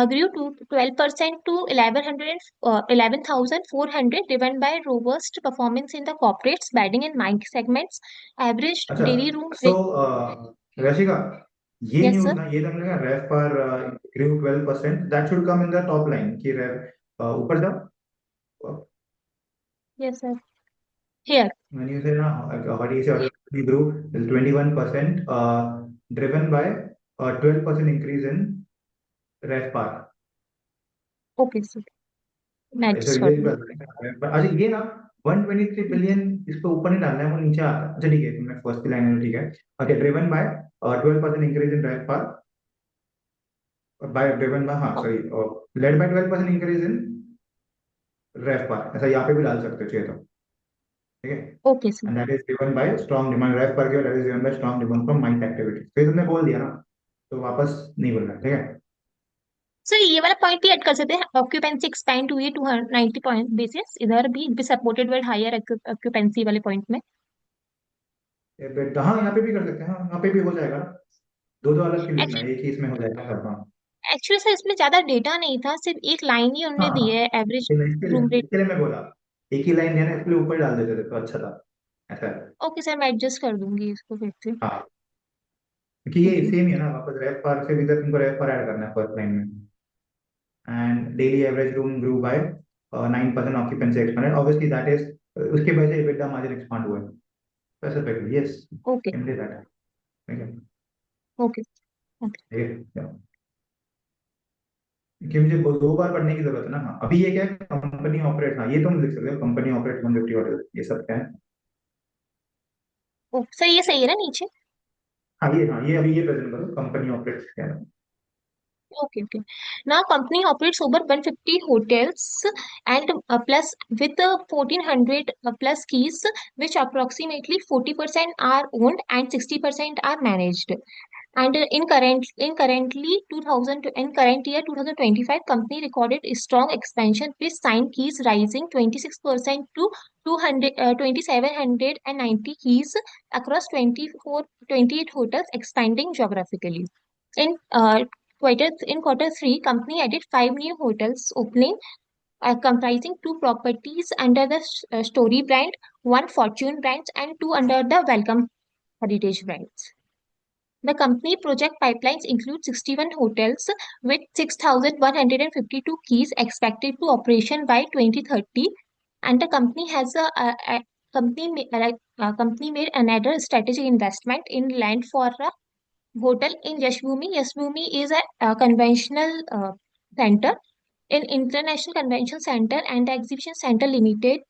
grew to 12% to 11,400, driven by robust performance in the corporates, bedding and mic segments. Average अच्छा, daily room सो rate. Rashika, ये Yes, news sir. ना, ये तुमने कहा रेफ पर ग्रू 12%, that should come in the top line कि रेफ ऊपर जाओ। Yes, sir. Here. When you say na, what do you say, we grew 21%, driven by a 12% increase in RevPAR. Okay, sir. मैं ऐसा adjust कर रियली दूंगी. पर अच्छा ये ना 123 बिलियन इसको ऊपर नहीं डालना है, वो नीचे आता है। अच्छा ठीक है, तुमने फर्स्ट लाइन में ठीक है। Okay, driven by 12% increase in RevPAR, by driven by, हाँ sorry, led by 12% increase in RevPAR, ऐसा यहाँ पे भी डाल सकते हो चाहिए तो, ठीक है। Okay, sir. And that is driven by strong demand, रेफ पर गया, that is driven by strong demand from MICE activity। तो ये तुमने बोल दिया ना, तो वापस नहीं बोलना, ठीक है। सर ये वाला पॉइंट भी ऐड कर सकते हैं, ऑक्यूपेंसी एक्सपैंड हुई 290 पॉइंट बेसिस, इधर भी सपोर्टेड बाय हायर ऑक्यूपेंसी वाले पॉइंट में. हाँ यहाँ पे भी कर सकते हैं, हाँ यहाँ पे भी हो जाएगा। दो दो अलग क्यों लिखना है, एक ही इसमें हो जाएगा सब। हाँ एक्चुअली सर इसमें ज्यादा डेटा नहीं था, सिर्फ एक लाइन ही हाँ उन्होंने दी हाँ, है, एवरेज रूम रेट. इसके लिए मैं बोला, एक ही लाइन देना, इसलिए ऊपर डाल देते थे तो अच्छा था, ऐसा है। ओके सर, मैं एडजस्ट कर दूंगी इसको फिर से. हाँ, क्योंकि ये ओके. सेम ही है ना, वापस रेफ पार से भी तो तुमको रेफ पार ऐड करना है फर्स्ट लाइन में। And daily average room grew by 9% occupancy expanded, obviously that is, उसके वजह से EBITDA मार्जिन एक्सपांड हुआ है specifically, yes, okay. Can do that, ठीक है। ओके. ओके. ठीक है, कि मुझे दो बार पढ़ने की जरूरत है ना। हाँ अभी ये क्या है, कंपनी ऑपरेट, हाँ ये तुम लिख सकते हो, कंपनी ऑपरेट 150 होटल, ये सब क्या है। ओके सर, ये सही है ना नीचे? हाँ ये अभी ये प्रेजेंट करो, कंपनी ऑपरेट क्या है। Okay, okay. Now, company operates over 150 hotels and plus with 1400 plus keys, which approximately 40% are owned and 60% are managed. And in currently 2000 in current year 2025, company recorded a strong expansion with signed keys rising 26% to 2790 keys across 28 hotels, expanding geographically. In quarter three, company added five new hotels opening, comprising two properties under the Story brand, one Fortune brand, and two under the Welcome Heritage brands. The company project pipelines include 61 hotels with 6,152 keys expected to operation by 2030, and the company has a company made another strategic investment in land for a hotel in Yashbhumi. Yashbhumi is a conventional center. In International Convention Center and Exhibition Center Limited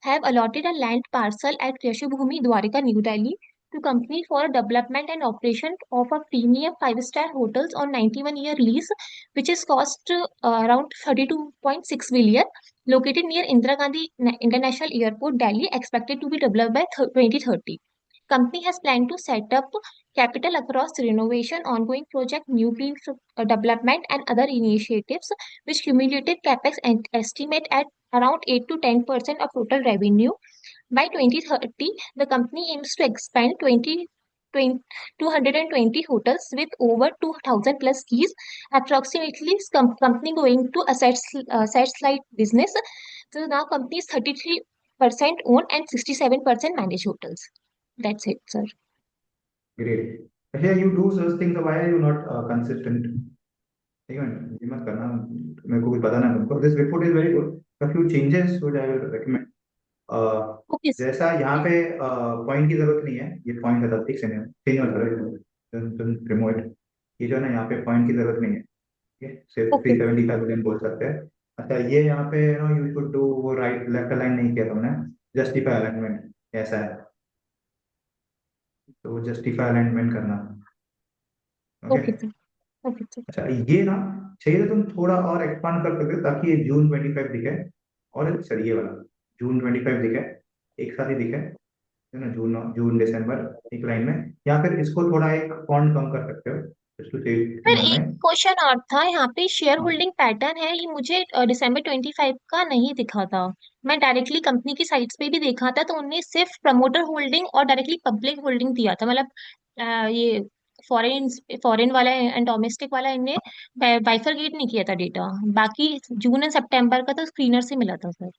have allotted a land parcel at Yashbhumi, Dwarka, New Delhi to company for development and operation of a premium five-star hotels on 91-year lease, which is cost around 32.6 billion, located near Indira Gandhi International Airport, Delhi, expected to be developed by 2030. Company has planned to set up capital across renovation, ongoing project, new development, and other initiatives, which cumulative capex and estimate at around 8 to 10% of total revenue. By 2030, the company aims to expand 220 hotels with over 2,000 plus keys. Approximately, company going to assets light business. So now company is 33% owned and 67% managed hotels. That's it, sir. Great, अच्छा you do such things, why are you not consistent, ठीक है। ये मत करना, मेरे को भी पता ना तुमको, this report is very good, a few changes which I will recommend। Okay, जैसा यहाँ पे पॉइंट की जरूरत नहीं है, ये पॉइंट है ठीक से, सीनियर करो रिमोट, ये जो है ना यहाँ पे पॉइंट की जरूरत नहीं है, ठीक है, सिर्फ okay, 375 बिलियन बोल सकते हैं। अच्छा ये यहाँ पे नो यू शुड डू, वो राइट लेफ्ट अलाइन नहीं किया तुमने, जस्टिफाई अलाइनमेंट ऐसा है, तो जस्टिफाई अलाइनमेंट करना, okay. okay, sir. Okay, sir. अच्छा ये ना, चाहिए तो तुम थोड़ा और एक्सपांड कर सकते हो ताकि ये जून 25 दिखे, और सर ये वाला जून 25 दिखे, एक साथ ही दिखे, है ना, जून जून दिसंबर एक लाइन में, या फिर इसको थोड़ा एक फॉन्ट कम कर सकते हो, just to save in फिर my एक mind. क्वेश्चन और था यहाँ पे, शेयर हाँ, होल्डिंग पैटर्न है ये मुझे दिसंबर 25 का नहीं दिखा था। मैं डायरेक्टली कंपनी की साइट्स पे भी देखा था, तो उनने सिर्फ प्रमोटर होल्डिंग और डायरेक्टली पब्लिक होल्डिंग दिया था। मतलब ये फॉरेन फॉरेन वाला एंड डोमेस्टिक वाला इनने बाइफरगेट नहीं किया था डेटा। बाकी जून एंड सितंबर का तो स्क्रीनर से मिला था सर।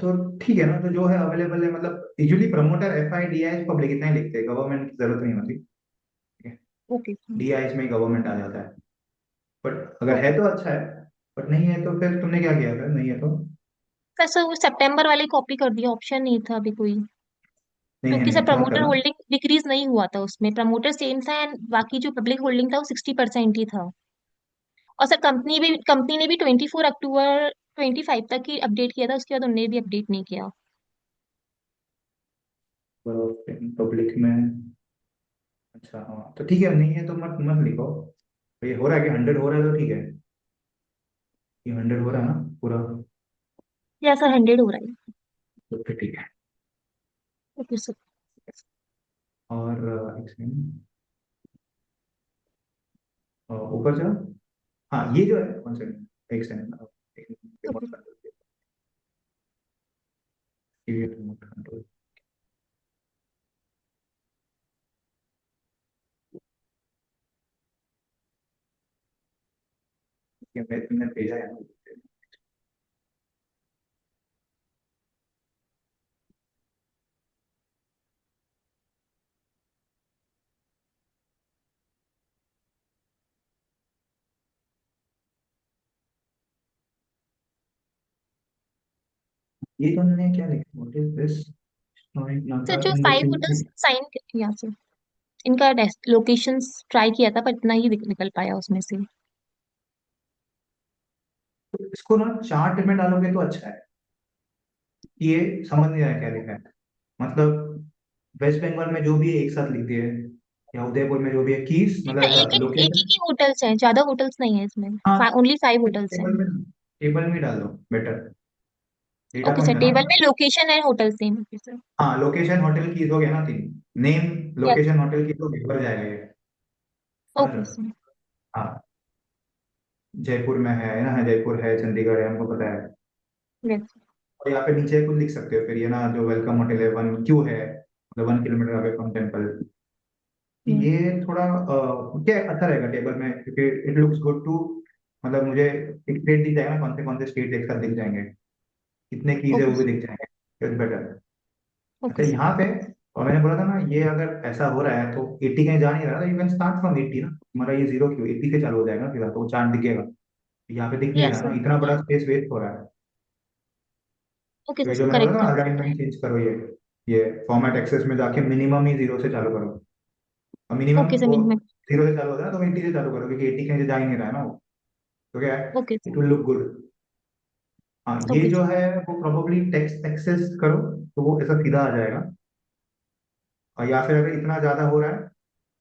तो ठीक है ना, तो जो है अवेलेबल है, मतलब usually promoter F I D I public इतना ही लिखते हैं, गवर्नमेंट की जरूरत नहीं होती। ओके डी आई में गवर्नमेंट आ जाता है, बट अगर है ओके। तो अच्छा है, बट नहीं है तो फिर तुमने क्या किया, फिर नहीं है तो? सर वो सितंबर वाले कॉपी कर दिया, ऑप्शन नहीं था अभी कोई। नहीं है, क्योंकि नहीं सर ऐसा मत प्रमोटर करना। होल्डिंग डिक्रीज नहीं हुआ था उसमें, प्रमोटर सेम था एंड बाकी जो पब्लिक होल्डिंग था वो 60% ही था। और सर कंपनी ने भी 24 अक्टूबर 25 तक ही अपडेट किया था, उसके बाद उन्होंने भी अपडेट नहीं किया। पब्लिक में, अच्छा हाँ तो ठीक है, नहीं है तो मत मत लिखो। तो ये हो रहा है कि 100 हो रहा है तो ठीक है, ये 100 हो रहा है ना पूरा, या सर 100 हो रहा है। तो फिर ठीक है। Okay sir. और एक सेकंड, ऊपर जाओ। हाँ ये जो है, वन सेकंड, एक सेकंड, एक ओके। रिमोट कंट्रोल, ये रिमोट कंट्रोल, ये मैं तुमने भेजा है ना, ये तुमने क्या लिखा, व्हाट इज दिस, सर नाका जो in the 5 hotels Q3? Sign, या सर इनका लोकेशंस ट्राई किया था पर इतना ही निकल पाया उसमें से। तो इसको ना चार्ट में डालोगे तो अच्छा है। ये समझ नहीं आया क्या लिखा है, मतलब वेस्ट बंगाल में जो भी है एक साथ लिख दिए, या उदयपुर में जो भी है कीस, मतलब ऐसा एक लोकेशन। ही होटल्स हैं, ज्यादा होटल्स नहीं है इसमें। हाँ, ओनली 5 होटल्स हैं। टेबल में डाल दो, better, data okay sir, point है ना। टेबल में location and hotel same. Okay sir. हाँ, लोकेशन होटल कीज हो गया ना, तीन name, yes. Location hotel keys हो गया, भर जाएगा ये, समझ रहे ओके हो? सर। हाँ, जयपुर में है ना, जयपुर है, चंडीगढ़ है, हमको पता है। यस। और यहाँ पे नीचे कुछ लिख सकते हो फिर, ये ना जो वेलकम होटल है, 1 क्यू है, मतलब 1 किलोमीटर अवे फ्रॉम टेम्पल। ये थोड़ा क्या अच्छा रहेगा टेबल में, क्योंकि इट लुक्स गुड टू, मतलब मुझे एक स्टेट दिख जाएगा ना, कौन से स्टेट एक साथ दिख जाएंगे, कितने कीज है ओके वो भी सर। दिख जाएंगे, इट्स बेटर। अच्छा, ओके सर। यहाँ पे, और मैंने बोला था ना, ये अगर ऐसा हो रहा है तो 80 कहीं जा नहीं रहा, यू कैन स्टार्ट फ्रॉम 80 ना, तुम्हारा ये जीरो क्यों 80 से चालू हो जाएगा ना, फिर तो वो चार्ट दिखेगा। यहाँ पे दिख नहीं यस रहा ना, सर। इतना बड़ा स्पेस वेस्ट हो रहा है। ओके तो ये सर, जो मैंने बोला करेक्ट था है। अलाइनमेंट चेंज करो, ये फॉर्मेट एक्सेस में जाके मिनिमम ही जीरो से चालू करो, और मिनिमम ओके सर, वो मिनट। जीरो से चालू होता है ना, तो 80 से चालू करो, क्योंकि 80 कहीं से जा ही नहीं रहा है ना वो, तो क्या है, okay it sir. Will look good. हाँ, ये ओके जो सर। है वो प्रोबेबली टेक्स्ट एक्सेस करो, तो वो ऐसा सीधा आ जाएगा। और या फिर अगर इतना ज्यादा हो रहा है हाँ।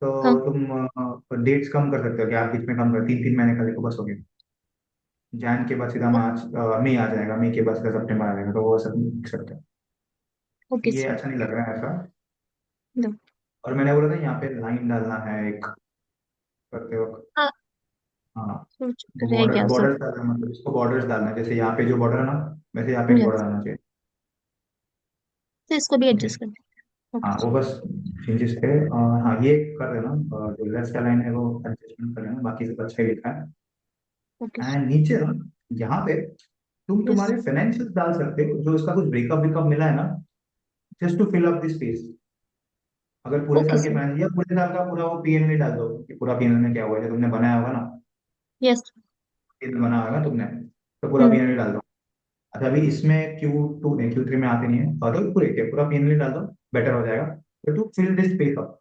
तो तुम डेट्स कम कर सकते हो, कि आप बीच में कम कर, 3 3 महीने का देखो बस हो गया, जैन के बाद सीधा मार्च, मई आ जाएगा, मई के बाद सीधा सितंबर आ जाएगा, तो वो सब लिख सकते हैं। ओके ये सर। अच्छा नहीं लग रहा है ऐसा। नो। और मैंने बोला था यहाँ पे लाइन डालना है एक, करते वक्त। हाँ। हाँ, सोच वो रह बॉर्डर गया सर। बॉर्डर डालना, मतलब इसको बॉर्डर्स डालना है, जैसे यहाँ पे जो बॉर्डर है ना, वैसे यहाँ पे एक बॉर्डर यस। आना चाहिए। तो इसको भी ओके, एडजस्ट कर दें। हाँ ओके वो बस चेंजेस है, और हाँ ये कर देना, और जो लेफ्ट लाइन है वो एडजस्टमेंट कर लेना, बाकी सब अच्छा ही लिखा है। ओके एंड नीचे ना, यहाँ पे तुम यस। तुम्हारे फाइनेंशियल डाल सकते हो, जो इसका कुछ ब्रेकअप ब्रेकअप मिला है ना, just to fill up this space. अगर पूरे ओके साल के सर। फाइनेंस, या पूरे साल का पूरा वो पीएनबी डाल दो, कि पूरा पीएनबी में क्या हुआ है, जो तुमने बनाया होगा ना, यस। पीएनबी बनाया होगा तुमने, तो पूरा हम्म। पीएनबी डाल दो। अच्छा, अभी इसमें Q2 में, Q3 में आते नहीं है, और तो पूरे के पूरा पीएनबी डाल दो, बेटर हो जाएगा। तो to fill this space up,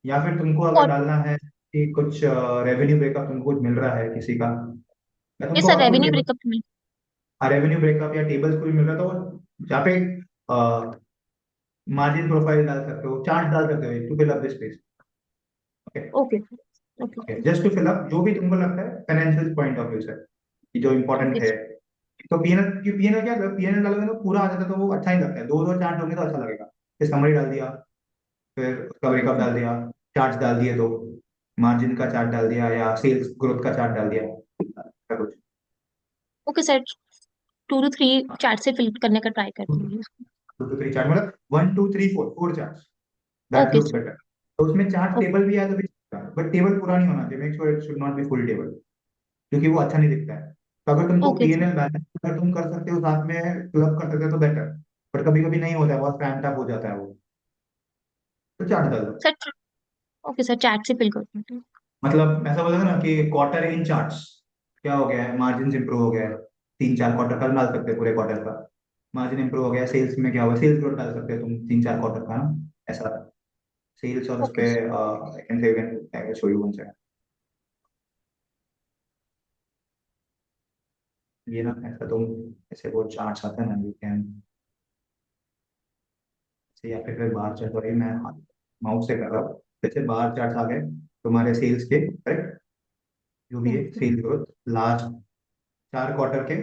या फिर तुमको अगर और डालना है कि कुछ रेवेन्यू ब्रेकअप तुमको कुछ मिल रहा है किसी का, या ये तुमको सर और कुछ रेवेन्यू टेबल, ब्रेकअप में। रेवेन्यू ब्रेकअप या टेबल्स कुछ मिल रहा है, तो जहाँ पे मार्जिन प्रोफाइल डाल सकते हो, चार्ट डाल सकते हो, to fill up this space. Okay, okay. Okay. Okay, just to fill up जो भी तुमको लगता है फाइनेंशियल पॉइंट ऑफ व्यू से कि जो इंपॉर्टेंट ओके। है। तो पीएनएल, पीएनएल क्या, पीएनएल डालोगे तो पूरा आ जाता है, तो वो अच्छा ही लगता है, दो दो चार्ट होंगे तो अच्छा लगेगा। फिर समरी डाल दिया, फिर उसका ब्रेकअप ओके। डाल दिया, चार्ट डाल दिए, तो मार्जिन का चार्ट डाल दिया या सेल्स ग्रोथ का चार्ट डाल दिया, ऐसा कुछ। ओके सर, 2 to 3 चार्ट से फिल करने का ट्राई करती हूँ। 2 to 3 चार्ट, मतलब 1 2 3 4 chart, that okay looks sir. Better. तो उसमें चार्ट ओके। टेबल भी है तो भी, बट टेबल पूरा नहीं होना चाहिए, make sure it should not be full table, क्योंकि वो अच्छा नहीं दिखता है। तो अगर तुमको ओके सर। पीएनएल बैलेंस अगर तुम कर सकते हो साथ में, क्लब कर सकते हो तो बेटर, पर कभी कभी नहीं होता है, बहुत रैंप अप हो जाता है वो, तो चार्ट डाल दो। सर ओके सर, चार्ट से फिल करती हूँ। मतलब ऐसा बोलेगा ना कि क्वार्टर इन चार्ट्स, क्या हो गया है, मार्जिन इंप्रूव हो गया है, 3 4 क्वार्टर का डाल सकते हैं, पूरे क्वार्टर का मार्जिन इंप्रूव हो गया है, सेल्स में क्या हुआ, सेल्स ग्रोथ डाल सकते हो तुम 3 4 क्वार्टर का ना, ऐसा सेल्स, और उस ओके पे sir. I can say I can show you one second, ये ना ऐसा तुम, ऐसे वो चार्ट्स आते हैं ना, यू कैन से, या फिर बार चार्ट, और ये मैं माउस से कर रहा हूँ, जैसे बार चार्ट आ गए तुम्हारे सेल्स के, करेक्ट, जो भी है सेल्स ग्रोथ लास्ट 4 क्वार्टर के,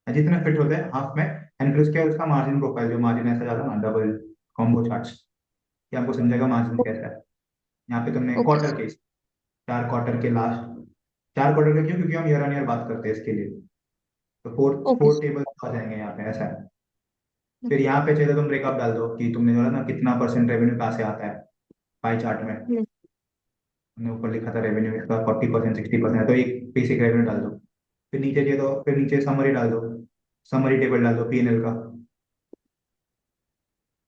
जितने फिट होते हैं हाफ में, एंड फिर उसके बाद उसका मार्जिन प्रोफाइल, जो मार्जिन ऐसा जाता है ना, डबल कॉम्बो चार्ट्स, कि आपको समझेगा मार्जिन कैसा है। यहाँ पे तुमने ओके क्वार्टर सर। के, 4 क्वार्टर के लास्ट, 4 क्वार्टर के क्यों, क्योंकि हम ईयर ऑन ईयर बात करते हैं इसके लिए, तो four okay four sir. Table आ जाएंगे यहाँ पे, ऐसा है। फिर यहाँ पे चाहिए तो तुम ब्रेकअप डाल दो कि तुमने जो है ना कितना परसेंट रेवेन्यू कहाँ से आता है, पाई चार्ट में हमने ऊपर लिखा था रेवेन्यू इसका 40% 60% है, तो एक बेसिक रेवेन्यू डाल दो। फिर नीचे चाहिए तो फिर नीचे समरी डाल दो, समरी टेबल डाल दो पीएनएल का,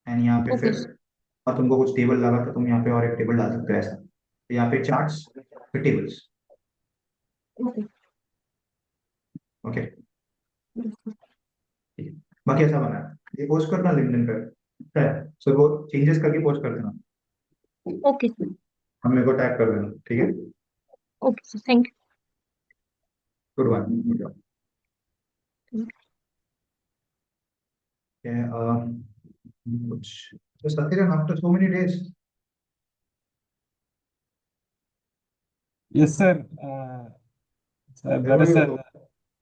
एंड यहाँ पे ओके फिर, सर। और तुमको कुछ टेबल लगा तो तुम यहाँ पे और एक टेबल डाल सकते हो, ऐसा। तो यहाँ पे चार्ट्स, फिर टेबल्स, ओके। ओके, ठीक है। बाकी ऐसा बना है, ये पोस्ट करना लिंक्डइन पे, है सो वो चेंजेस करके पोस्ट कर देना, ओके सर। हम मेरे को टैग कर देना, ठीक है। Okay sir, thank good one. You. कुछ, so Sathiran, after so many days, Yes, sir. where There were is you? a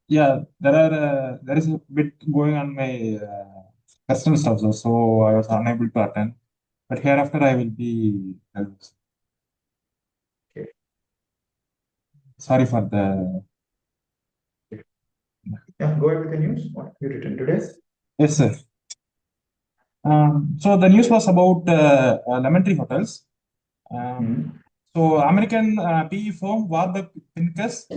yeah. There is a bit going on my personal stuff, so I was unable to attend. But hereafter, I will be. Okay. Sorry for the. Yeah, go ahead with the news. What have you written today? Yes, sir. So the news was about Lemon Tree Hotels. Hmm. So American PE firm Warburg Pincus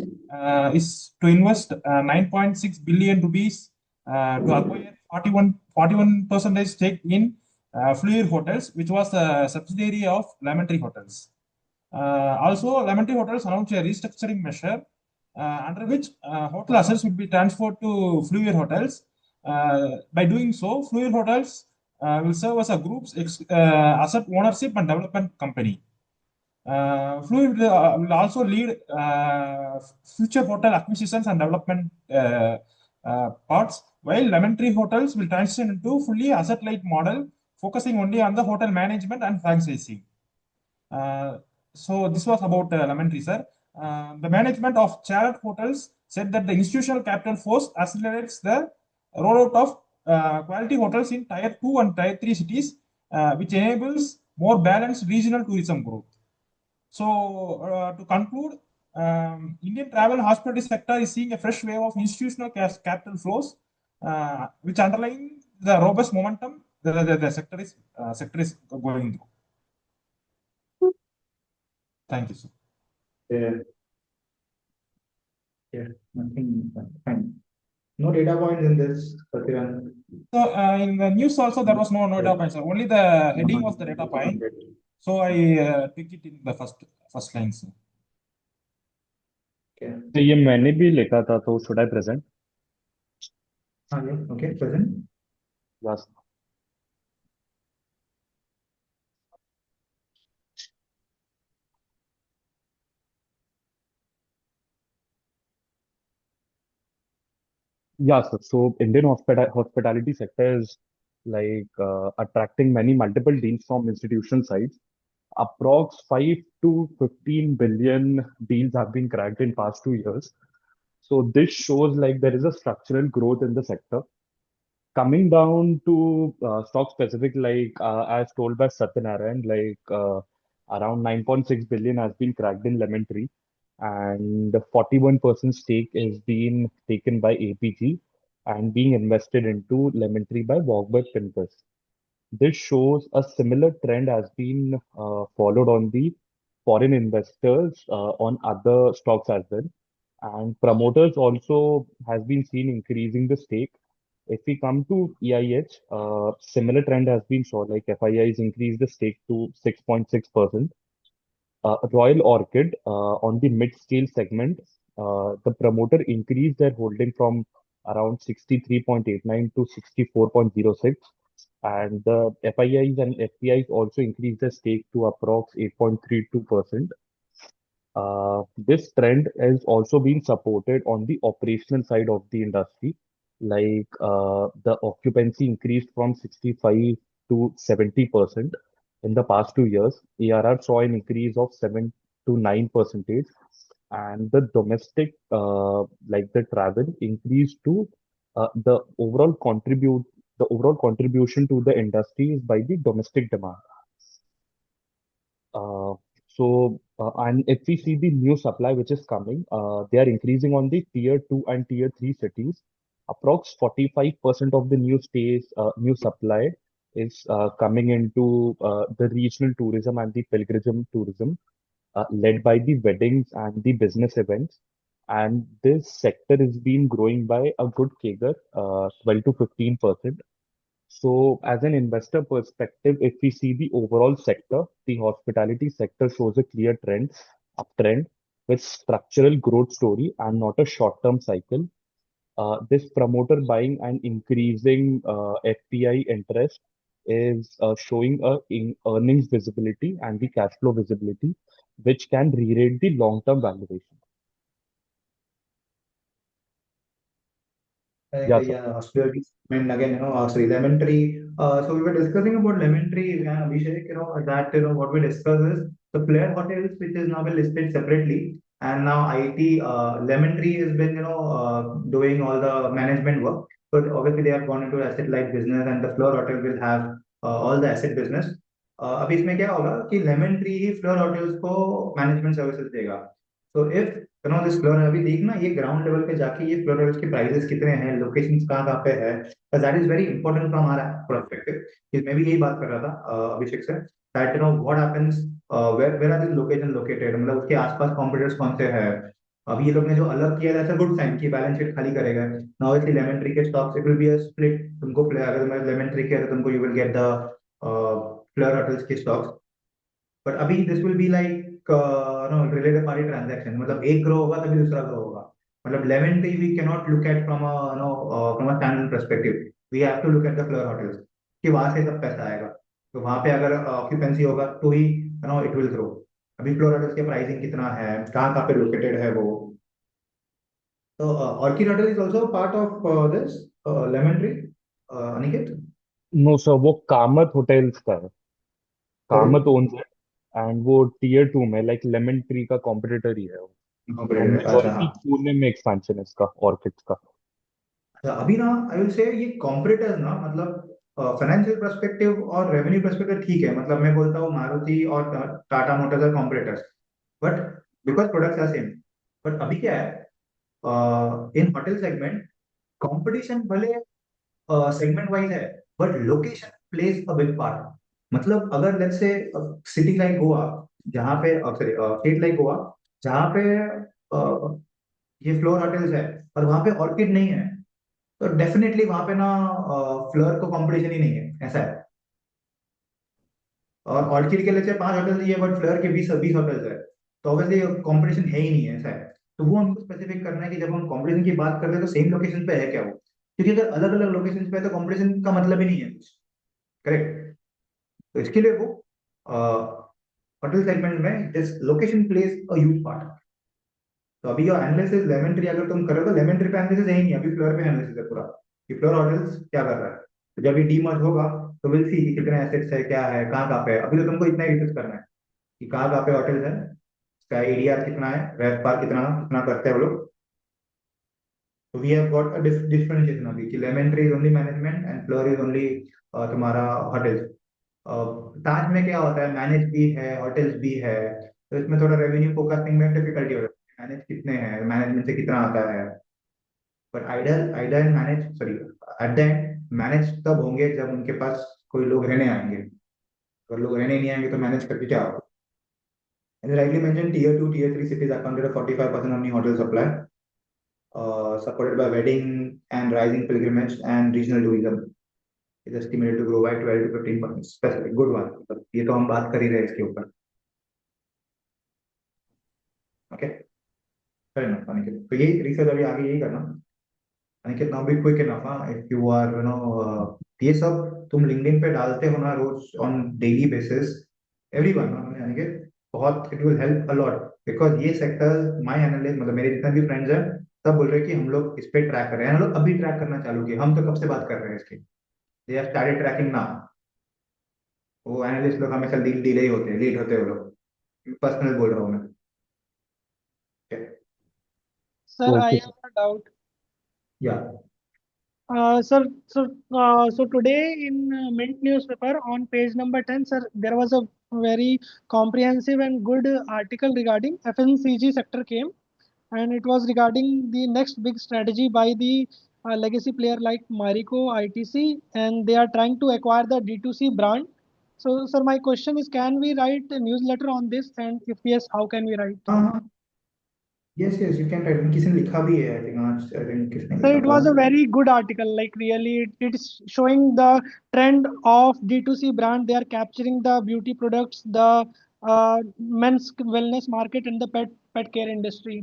is to invest 9.6 billion rupees to acquire 41% stake in Fleur Hotels, which was a subsidiary of Lemon Tree Hotels. Also, Lemon Tree Hotels announced a restructuring measure under which hotel assets would be transferred to Fleur Hotels. By doing so, Fleur Hotels will serve as a group's asset ownership and development company. Fluid will also lead future hotel acquisitions and development parts, while Lemon Tree Hotels will transition into fully asset-light model, focusing only on the hotel management and franchising. Uh, so this was about Lemon Tree, sir. The management of Chalet Hotels said that the institutional capital force accelerates the rollout of quality hotels in Tier 2 and Tier 3 cities, which enables more balanced regional tourism growth. So, to conclude, Indian travel and hospitality sector is seeing a fresh wave of institutional capital flows, which underline the robust momentum the sector is going through. Thank you, sir. Yeah, yeah, nothing, fine. No data points in this, Sathiran. So, in the news also there was no data points, sir. Only the heading was the data point. So I took it in the first line, sir. Okay. तो ये मैंने भी लिखा था, तो should I present? हाँ, yeah, okay, present. Yes. Yeah, so Indian hospitality sector is like attracting many multiple deals from institutional sides. Approx 5 to 15 billion deals have been cracked in past 2 years. So this shows like there is a structural growth in the sector. Coming down to stock specific, like as told by Satyanarayan, like Around 9.6 billion has been cracked in Lemon Tree, and 41% stake is being taken by APG and being invested into Lemon Tree by Warburg Pincus. This shows a similar trend has been followed on the foreign investors on other stocks as well. And promoters also has been seen increasing the stake. If we come to EIH, similar trend has been shown, like FII has increased the stake to 6.6%. Royal Orchid, on the mid-scale segment, the promoter increased their holding from around 63.89 to 64.06, and the FIIs and FPIs also increased their stake to approx 8.32%. This trend has also been supported on the operational side of the industry, like the occupancy increased from 65 to 70% in the past 2 years. ARR saw an increase of 7 to 9%, and the domestic, like the travel, increased to the overall contribution to the industry is by the domestic demand. Uh, and if we see the new supply which is coming, they are increasing on the tier 2 and tier 3 cities. Approx 45% of the new supply is coming into the regional tourism and the pilgrim tourism, led by the weddings and the business events. And this sector is been growing by a good CAGR, 12 to 15%. So, as an investor perspective, if we see the overall sector, the hospitality sector shows a clear uptrend with structural growth story and not a short-term cycle. This promoter buying and increasing FPI interest is showing in earnings visibility and the cash flow visibility, which can re-rate the long-term valuation. Yeah, sir. Yeah, hospitality segment again, sorry, Lemon Tree. So we were discussing about Lemon Tree, and Abhishek, that, what we discussed is the Flair Hotels, which is now been listed separately, and now IT, Lemon Tree has been, doing all the management work. But obviously they have gone into asset light business, and the Fleur Hotel will have all the asset business. अभी इसमें क्या होगा कि Lemon tree ही floor hotels को management services देगा. So if this floor अभी देखना ये ग्राउंड लेवल पे जाके ये फ्लोर होटल्स के प्राइसेस कितने हैं, लोकेशन कहाँ कहाँ पे है, that is very important from हमारा पर्सपेक्टिव. मैं भी यही बात कर रहा था अभिषेक से, that what happens, where are this location located, मतलब उसके आसपास कॉम्पिटिटर्स कौन से हैं. अभी ये लोग ने जो अलग किया है गुड साइन की बैलेंस शीट खाली करेगा. नाउ ऑब्वियसली लेमन ट्री के stocks it will be a split. तुमको अगर मैं लेमन ट्री के है तो तुमको you will get the Fleur Hotels के स्टॉक्स. बट अभी this will be like related party transaction, मतलब एक ग्रो होगा तभी दूसरा ग्रो होगा. मतलब Lemon Tree we can not look at from a standard perspective. We have to look at the Fleur Hotels कि वहां से सब पैसा आएगा. तो वहां पे अगर ऑक्यूपेंसी होगा तो ही इट विल ग्रो. अभी फ्लोर होटल्स के प्राइसिंग कितना है, कहाँ कहाँ पे लोकेटेड है वो. तो Orchid hotel is also part of this Lemon Tree, Aniket. No sir, वो कामत होटल्स का है. कामत Sorry? ओन्स है, एंड वो टियर 2 में लाइक लेमन ट्री का कॉम्पिटिटर ही है वो. और अच्छा हाँ. मेजॉरिटी पुणे में एक्सपेंशन है इसका, ऑर्किड्स का. अच्छा, अभी ना आई विल से ये कॉम्पिटिटर्स ना, मतलब फाइनेंशियल पर्सपेक्टिव और रेवेन्यू पर्सपेक्टिव ठीक है. मतलब मैं बोलता हूँ मारुति और Tata Motors are competitors, but because products are same. But अभी क्या है, इन होटल सेगमेंट कंपटीशन भले सेगमेंट वाइज है, but location plays a big part. मतलब अगर let's say city like Goa, जहाँ पे सॉरी स्टेट लाइक गोवा, जहाँ पे ये फ्लोर होटल्स है और वहां पे ऑर्किड नहीं है, तो डेफिनेटली वहां पे ना फ्लोर को कंपटीशन ही नहीं है, ऐसा है. और ऑर्किड के लिए 5 होटल्स ही है, बट फ्लोर के 20 होटल्स है, तो ऑब्वियसली कंपटीशन है ही नहीं है, ऐसा है. तो वो हमको स्पेसिफिक करना है कि जब हम कंपटीशन की बात करते हैं तो सेम लोकेशन पे है क्या वो, क्योंकि अगर अलग अलग लोकेशन पे है तो कंपटीशन का मतलब ही नहीं है कुछ. करेक्ट. तो इसके लिए वो होटल सेगमेंट में this location plays a huge part. तो अभी जो एनालिसिस लेमन ट्री अगर तुम करो तो लेमन ट्री पे एनालिसिस है ही नहीं, अभी फ्लोर पे एनालिसिस है पूरा कि फ्लोर होटल्स क्या कर रहा है. तो जब ये डीमर्ज होगा तो विल सी कि कितने एसेट्स है, क्या है, कहाँ कहाँ पे है. अभी तो तुमको इतना ही रिसर्च करना है कि कहाँ कहाँ पे होटल्स है, इसका एडीआर कितना है, रेवपार कितना कितना करते हैं वो लोग. तो we have got a differentiation अभी कि Lemon Tree is only management and floor is only तुम्हारा होटल्स. ताज में क्या होता है, मैनेज भी है, होटल्स भी है, तो इसमें थोड़ा रेवेन्यू फोकसिंग में डिफिकल्टी हो जाती है, मैनेज कितने हैं, मैनेजमेंट से कितना आता है। But idle idle manage, sorry, at the end manage तब होंगे जब उनके पास कोई लोग रहने आएंगे। अगर लोग रहने नहीं आएंगे तो मैनेज करके क्या होगा? As rightly mentioned, tier 2, tier 3 cities accounted for 45% of new hotel supply, supported by wedding and rising pilgrimage and regional tourism. Is estimated to grow by 12 to 15%. Specific, good one. मतलब ये तो हम बात कर ही रहे हैं इसके ऊपर. Okay, fair enough, Aniket. तो यही रिसर्च अभी आगे यही करना. Aniket, now be quick enough, if you are ये सब तुम लिंक्डइन पे डालते हो ना रोज on daily basis, everyone, Aniket, बहुत it will help a lot, because ये सेक्टर माय एनालिस्ट, मतलब मेरे जितने भी फ्रेंड्स हैं सब बोल रहे हैं कि हम लोग इस पे ट्रैक कर रहे हैं, हम लोग अभी ट्रैक करना चालू किए, हम तो कब से बात कर रहे हैं इसकी, they have started tracking now. वो एनालिस्ट लोग हमेशा डिले ही होते हैं, लेट होते हैं वो लोग, पर्सनल बोल रहा हूँ मैं. Sir, I Okay, have a doubt. या Sir, so today in Mint newspaper on page number 10, sir, there was a very comprehensive and good article regarding FMCG sector came, and it was regarding the next big strategy by the legacy player like Marico, ITC, and they are trying to acquire the D2C brand. So, sir, my question is, can we write a newsletter on this? And if yes, how can we write? हाँ, yes yes you can write. किसी ने लिखा भी है, I think आज, I think किसने So लिखा it था. was a very good article. Like really, it's showing the trend of D2C brand. They are capturing the beauty products, the men's wellness market, and the pet care industry.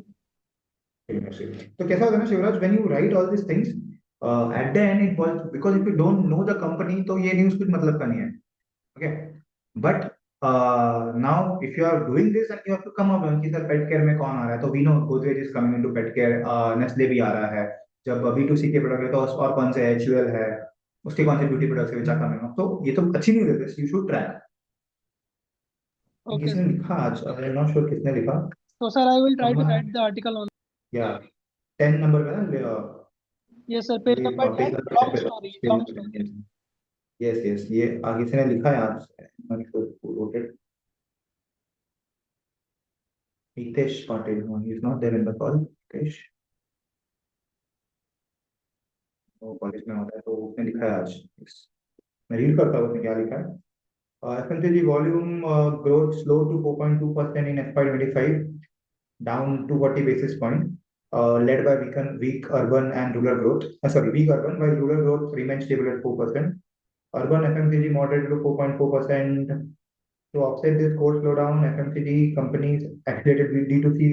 तो कैसा होता है ना Shivraj, when you write all this things, at the end it was because if you don't know the company तो ये news कुछ मतलब का नहीं है. Okay, but now if you are doing this and you have to come up कि sir pet care में कौन आ रहा है, तो we know Godrej is coming into pet care, Nestle भी आ रहा है. जब B2C के प्रोडक्ट है तो और कौन से HUL है, उसके कौन से ब्यूटी प्रोडक्ट्स है विच आर कमिंग अप, तो ये तो अच्छी न्यूज़ है, this you should track. Okay, किसने sir. लिखा आज, आई एम नॉट श्योर किसने लिखा. So sir, I will try to Someone, write the article on. या 10 नंबर पे ना, Yes, sir. Page number page 10. Number 10 Long पे story. Long story. Yes yes, ये आगे से ने लिखा है आज, रोटेड Hitesh Patil, he is not there in the call. Hitesh वो कॉलेज में होता है, तो उसने लिखा है आज. मैं रीड करता हूँ उसने क्या लिखा है. FMCG volume growth slow to 4.2% in FY25, down to 40 basis point, led by weak urban and rural growth. Sorry, weak urban, while rural growth remains stable at 4%. Urban FMCG moderated to 4.4%. To offset this core slowdown, FMCG companies accelerated with D2C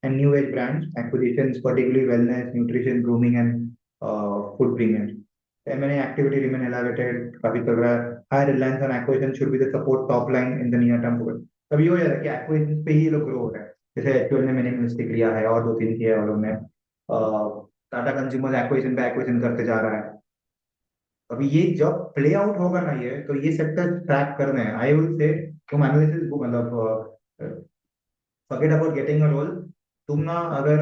and new age brands acquisitions, particularly wellness, nutrition, grooming, and food premium. M&A activity remain elevated. काफी चल रहा है. High reliance on acquisition should be the support top line in the near term. तब ये हो जाता है कि acquisition पे ही ये लोग grow हो रहे हैं. जैसे HUL ने मैंने मिस्टेक लिया है और 2-3 किया है और लोग ने. टाटा कंज्यूमर एक्विजिशन पे एक्विजिशन करते जा रहा है. अभी ये जब प्ले आउट होगा ना, ये तो ये सेक्टर ट्रैक करने हैं. आई विल से तुम एनालिसिस बुक, मतलब forget about getting a role. तुम ना अगर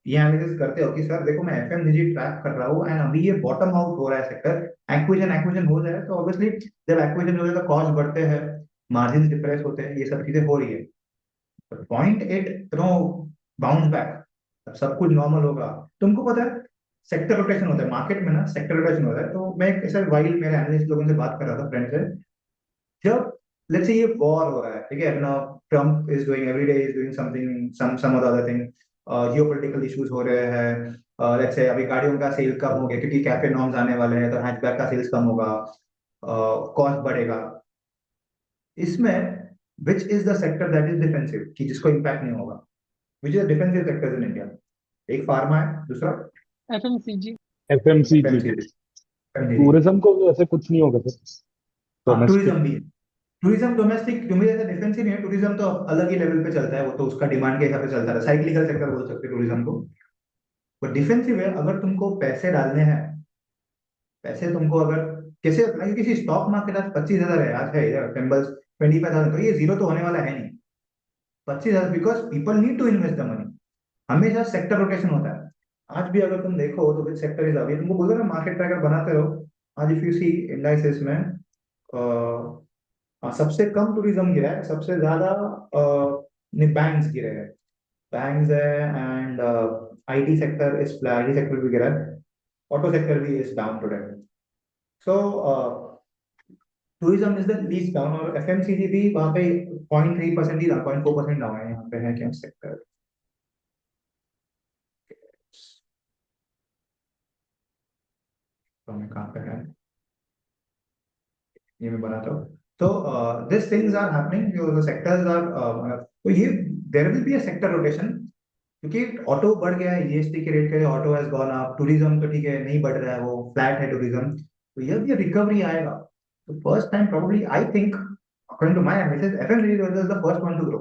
ये एनालिसिस करते हो कि सर देखो मैं FMCG ट्रैक कर रहा हूँ एंड अभी ये बॉटम आउट हो रहा है सेक्टर, एक्विजिशन हो जाए तो ऑब्वियसली जब एक्विजिशन हो जाए तो कॉस्ट बढ़ते हैं, मार्जिन डिप्रेस होते हैं, ये सब चीजें हो रही है. पॉइंट एट बाउंस बैक, सब कुछ नॉर्मल होगा. तुमको पता है सेक्टर रोटेशन होता है मार्केट में ना, सेक्टर रोटेशन होता है. तो मैं ऐसा वाइल मेरे एनालिस्ट लोगों से बात कर रहा था, फ्रेंड से, जब लेट्स से ये वॉर हो रहा है, ठीक है ना, Trump is doing every day is doing something, some other thing, geopolitical issues हो रहे हैं, लेट्स से अभी गाड़ियों का सेल कम हो गया क्योंकि कैफे नॉर्म्स आने वाले हैं, तो हैचबैक का सेल्स कम होगा, कॉस्ट बढ़ेगा. इसमें which is the sector that is defensive, कि जिसको इम्पैक्ट नहीं होगा, which is defensive sector in India. एक फार्मा है, दूसरा FMCG. FMCG. FMCG. टूरिज्म को तो ऐसे कुछ नहीं होगा सर. हाँ, डोमेस्टिक. टूरिज्म भी है. टूरिज्म डोमेस्टिक तुम्हें जैसे डिफेंसिव नहीं है, टूरिज्म तो अलग ही लेवल पे चलता है, वो तो उसका डिमांड के हिसाब से चलता है, साइक्लिकल सेक्टर बोल सकते हैं टूरिज्म को. बट डिफेंसिव है अगर तुमको पैसे डालने हैं, पैसे तुमको अगर कैसे, अगर किसी स्टॉक मार्केट आज 25,000 है, आज है इधर टेम्बल्स 25,000, तो ये जीरो तो होने वाला है नहीं. 25,000 because people need to invest the money. हमेशा सेक्टर रोटेशन होता है. आज भी अगर तुम देखो तो विच सेक्टर इज अभी, तुमको बोलते ना मार्केट ट्रैकर बनाते रहो. आज इफ यू सी इंडाइसेस में सबसे कम टूरिज्म गिरा है, सबसे ज्यादा बैंक्स गिरे हैं। बैंक्स है and IT sector is IT sector भी गिरा है, ऑटो सेक्टर भी is down today. So tourism is the least down, और एफएमसीजी भी वहाँ पे 0.3% ही, 0.4% डाउन है। यहाँ पे है क्या सेक्टर, तो हमें कहाँ पे है, ये मैं बनाता हूँ। तो दिस थिंग्स आर हैपनिंग, जो सेक्टर्स आर, तो ये there will be a sector rotation, क्योंकि ऑटो बढ़ गया है, जीएसटी के रेट के लिए auto has gone up. Tourism तो ठीक है नहीं बढ़ रहा है, वो फ्लैट है टूरिज्म, तो ये भी रिकवरी आएगा। तो first time probably I think, according to my analysis, FMCG is the first one to grow.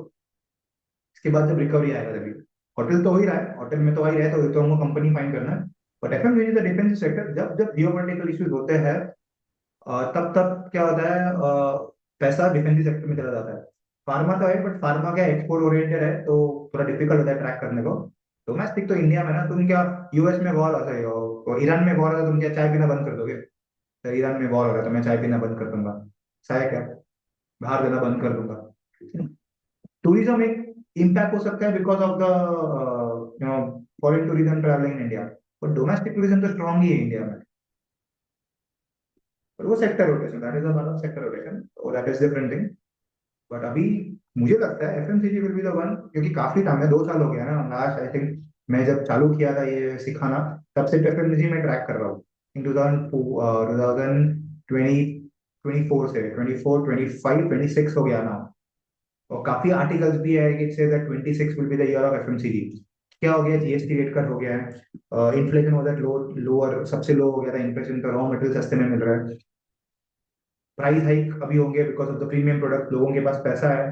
इसके बाद जब रिकवरी आएगा तभी। होटल तो हो ही रहा है, होटल में तो आ ही रहा है, तो हमको कंपनी फाइन करना है। But FMCG the defence sector, जब जब जियोपॉलिटिकल इश्यूज होते हैं तब तब क्या होता है, पैसा डिफेंसिव सेक्टर में चला जाता है। फार्मा तो है, बट फार्मा क्या एक्सपोर्ट ओरिएंटेड है, तो थोड़ा डिफिकल्ट होता है ट्रैक करने को। डोमेस्टिक तो इंडिया में ना, तुम क्या यूएस में वॉर होता है और ईरान में वॉर होता है, तुम क्या चाय पीना बंद कर दोगे? तो ईरान में वॉर हो रहा है तो मैं चाय पीना बंद कर दूंगा, चाय क्या बाहर जाना बंद कर दूंगा। टूरिज्म एक इम्पैक्ट हो सकता है because of the foreign tourism traveling in India, but domestic tourism तो स्ट्रांग ही है इंडिया में। पर वो sector rotation, that is a sector rotation, और that is different thing. But अभी मुझे लगता है FMCG will be the one, क्योंकि काफी टाइम है, 2 साल हो गया ना लास्ट, आई थिंक मैं जब चालू किया था ये सिखाना, तब से एफएमसीजी में ट्रैक कर रहा हूँ। इन 2024 से 24, 25, 26 हो गया ना। और काफी आर्टिकल्स भी है कि say that 26 will be the year of FMCG. क्या हो गया, जीएसटी रेट कट हो गया है, इन्फ्लेशन हो दैट लोअर, सबसे लो हो गया था इन्फ्लेशन, तो रॉ मटेरियल सस्ते में मिल रहा है। प्राइस हाइक अभी होंगे because of the premium product, लोगों के पास पैसा है,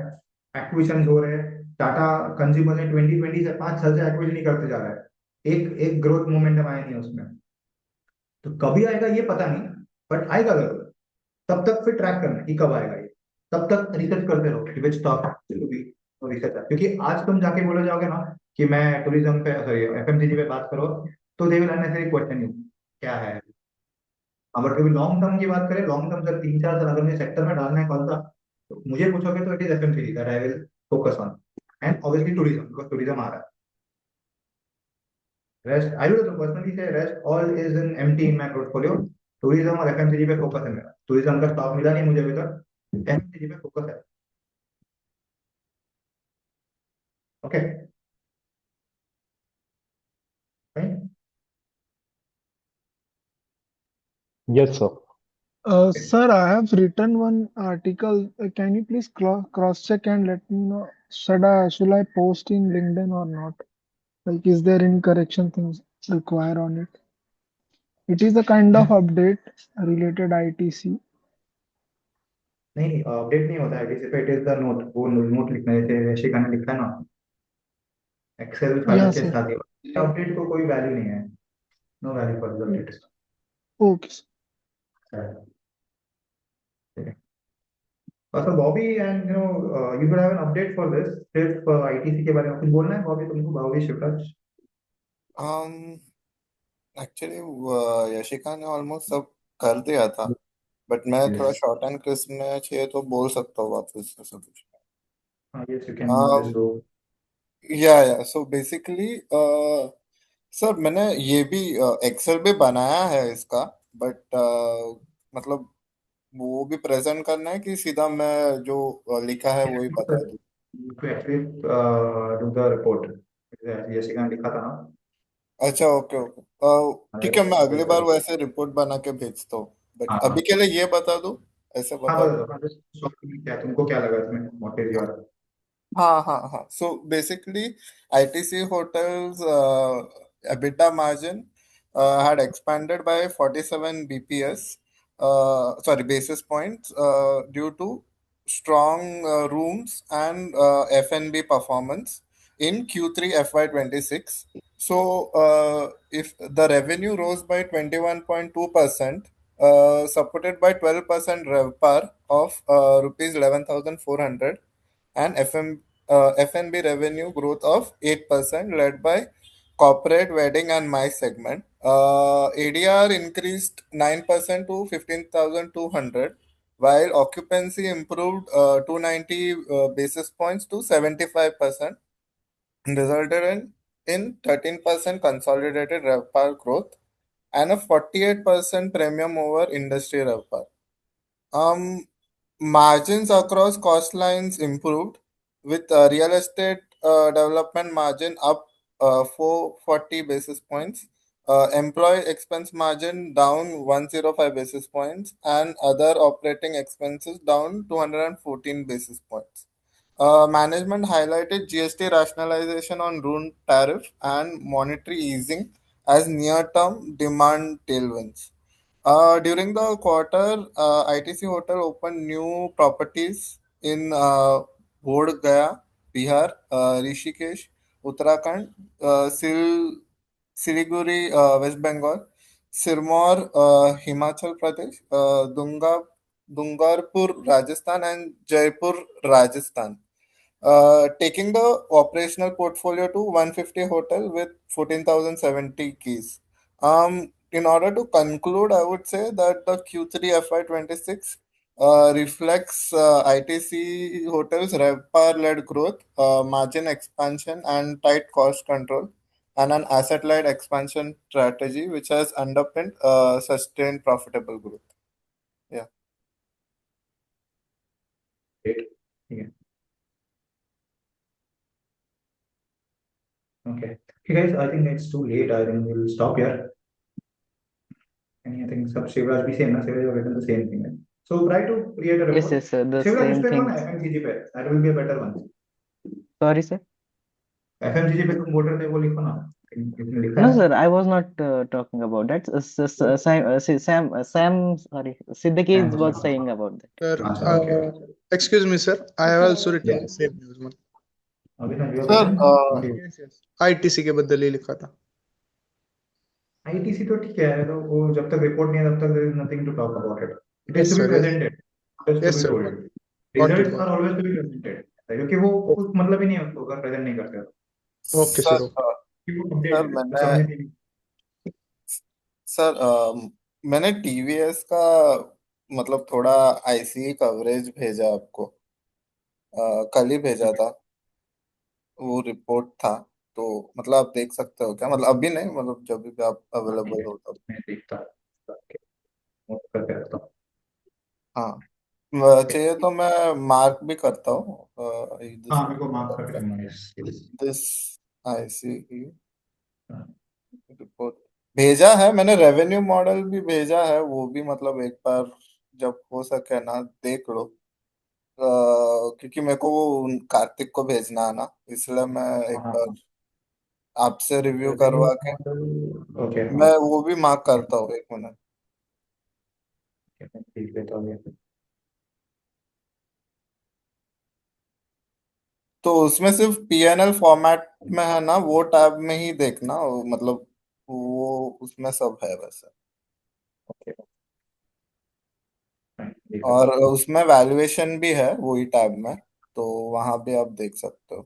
एक्विजिशन हो रहे हैं। टाटा कंज्यूमर ने 2020 से 5 साल से एक्विजिशन ही करते जा रहा है, एक एक ग्रोथ मोमेंटम आया नहीं है उसमें। तो कभी आएगा ये पता नहीं, बट आएगा जरूर। तब तक फिर ट्रैक करना कि कब आएगा ये, तब तक रिसर्च करते रहो कि विच स्टॉक रिसर्च है। क्योंकि आज तुम जाके बोले जाओगे ना कि मैं टूरिज्म पे, सॉरी एफएमसीजी पे बात करो, तो they will unnecessary question you क्या है। अगर कभी लॉन्ग टर्म की बात करें, लॉन्ग टर्म सर 3-4 साल अगर मुझे सेक्टर में डालना है कौन सा, तो मुझे पूछोगे तो it is FMCG that I will focus on, and obviously tourism, because tourism आ रहा है। रेस्ट आई विल पर्सनली से rest all is in empty in my portfolio. Tourism और एफएमसीजी पे फोकस है मेरा। टूरिज्म का स्टॉक मिला नहीं मुझे अभी तक, एफएमसीजी पे फोकस है। Okay, fine. Yes, sir. Sir, I have written one article. Can you please cross check and let me know? Should I post in LinkedIn or not? Like, is there any correction things require on it? It is a kind of update related ITC. नहीं, update नहीं होता है किसी पे, it is the note, वो note लिखना है जैसे ऋषिका ने लिखा है ना एक्सेल फाइल Yeah, के sir. साथ ही। अपडेट को कोई वैल्यू नहीं है, no value for the update. Okay, sir. So Bobby, and you could have an update for this सिर्फ आईटीसी के बारे में कुछ बोलना है बॉबी तुमको, बॉबी शिवराज? एक्चुअली यशिका ने ऑलमोस्ट सब कर दिया था, बट मैं थोड़ा शॉर्ट एंड क्रिस्प में चाहिए तो बोल सकता हूँ वापस से सब कुछ। हाँ, yes you can just go. या सो बेसिकली सर मैंने ये भी एक्सेल भी बनाया है इसका, बट मतलब वो भी प्रेजेंट करना है कि सीधा मैं जो लिखा है वही बता दूँ? to actually do the report, Yashika ने लिखा था ना। अच्छा, ओके ओके, ठीक है, मैं अगली बार वैसे रिपोर्ट बना के भेजता हूँ, बट अभी हाँ के लिए ये बता दूँ, ऐसे हाँ, बता बता दूँ। दो, हाँ जस्ट क्या तुमको क्या लगा इसमें, व्हाट इज योर? हाँ हाँ हाँ, so basically ITC hotels EBITDA margin had expanded by 47 BPS, sorry, basis points, due to strong rooms and F&B performance in Q3 FY26. So if the revenue rose by 21.2%, supported by 12% RevPAR of rupees 11,400, and F&B revenue growth of 8% led by corporate, wedding, and MICE segment. ADR increased 9% to 15,200, while occupancy improved 290 basis points to 75%, resulted in 13% consolidated RevPAR growth and a 48% premium over industry RevPAR. Margins across cost lines improved, with real estate development margin up 440 basis points, employee expense margin down 105 basis points, and other operating expenses down 214 basis points. Management highlighted GST rationalization on room tariff and monetary easing as near-term demand tailwinds. During the quarter, ITC Hotel opened new properties in Bodh Gaya, Bihar, Rishikesh, Uttarakhand, Siliguri, West Bengal, Sirmaur, Himachal Pradesh, Dungarpur, Rajasthan, and Jaipur, Rajasthan, taking the operational portfolio to 150 hotel with 14,070 keys. In order to conclude, I would say that the Q3 FY26 reflects ITC Hotels' RevPAR-led growth, margin expansion, and tight cost control, and an asset-light expansion strategy which has underpinned sustained profitable growth. Yeah. Great. Yeah. Okay. Okay, guys, I think it's too late. I think we'll stop here. And I think सब शिवराज भी same ना Shivraj have written the same thing. Right? So try to create a Yes, report. yes, sir. The Shivraj same उस पे करो ना things. FMCG पे. That will be a better one. Sorry, sir. FMCG पे तुम बोल रहे थे वो लिखो ना. इसमें लिखा No, है. sir. I was not talking about that. Sam, sorry, Siddiqui Sam was अच्छा saying about that. Sir, अच्छा okay. excuse me, sir. I have also written Yeah. the same news, man. Okay, now you have Sir, written. What is Yes, yes. ITC के बदले ही लिखा था. ITC तो ठीक है तो वो जब तक रिपोर्ट नहीं है तब तक there is nothing to talk about it. It is Yes, to be sir. Yes, presented. It is to yes, be sir. told. Got it. Results Got are always to be presented. क्योंकि वो कुछ मतलब ही नहीं है उसको अगर present नहीं करते तो Okay, sir, sir. कि वो sir, अपडेट मैंने सबने भी सर मैंने टीवीएस का मतलब थोड़ा आईसी कवरेज भेजा आपको, कल ही भेजा था, वो रिपोर्ट था, तो मतलब आप देख सकते हो क्या? मतलब अभी नहीं, मतलब जब भी आप अवेलेबल हो तब। मैं देखता हूँ नोट करके रखता हूँ हाँ, चाहिए तो मैं मार्क भी करता हूँ हाँ मेरे को मार्क करके रखना है दिस आईसी रिपोर्ट भेजा है मैंने। रेवेन्यू मॉडल भी भेजा है, वो भी मतलब एक बार जब हो सके ना देख लो, क्योंकि मेरे को वो कार्तिक को भेजना है ना, इसलिए मैं एक हाँ बार आपसे रिव्यू रेवेन्यू करवा के मॉडल ओके हाँ मैं वो भी मार्क करता हूँ, एक मिनट। ठीक है तो ये तो उसमें सिर्फ पीएनएल फॉर्मेट में है ना, वो टैब में ही देखना, मतलब वो उसमें सब है वैसे, ओके और उसमें वैल्यूएशन भी है वही टैब में, तो वहां भी आप देख सकते हो।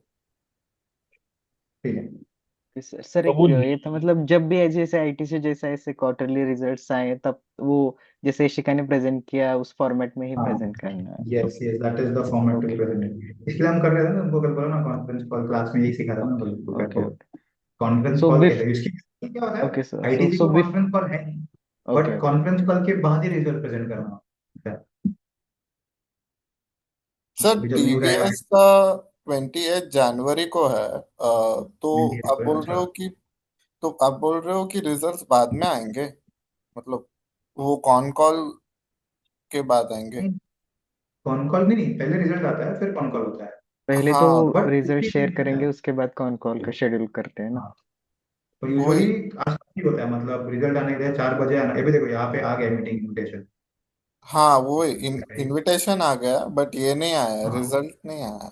ठीक है सर एक वो ये था मतलब जब भी जैसे आईटीसी जैसे ऐसे क्वार्टरली रिजल्ट्स आए तब वो जैसे इशिका ने प्रेजेंट किया उस फॉर्मेट में ही हाँ प्रेजेंट करना है. Yes yes that is the format to okay present it इसलिए हम कर रहे थे ना उनको कल बोला ना कॉन्फ्रेंस कॉल क्लास में यही सिखा था ना ओके कल ओके. कॉन्फ्रेंस सो कॉल बिफ कहते हैं इसकी क्या होता है ओके सर. आईटीसी सो को बिफ कॉन्फ्रेंस कॉल है नहीं okay but okay. Conference call के बाद ही रिजल्ट प्रेजेंट करना होता है सर अभी जब न्यूज आएगा टीवीएस का 28 जनवरी को है, तो 28 आप को है बोल रहे अच्छा हो कि तो आप बोल रहे हो कि रिजल्ट्स बाद में आएंगे, मतलब वो कॉन कॉल के बाद आएंगे? कॉन कॉल नहीं नहीं पहले रिजल्ट आता है फिर कॉन कॉल होता है पहले तो हाँ बट रिजल्ट शेयर 15 करेंगे है उसके बाद कौन कॉल का शेड्यूल करते हैं ना. हाँ तो यूजुअली वही। आज ठीक होता है मतलब रिजल्ट आने के लिए 4 बजे आना ये भी देखो यहाँ पे आ गया मीटिंग इन्विटेशन हाँ वो इनविटेशन आ गया, बट ये नहीं आया, हाँ रिजल्ट नहीं आया।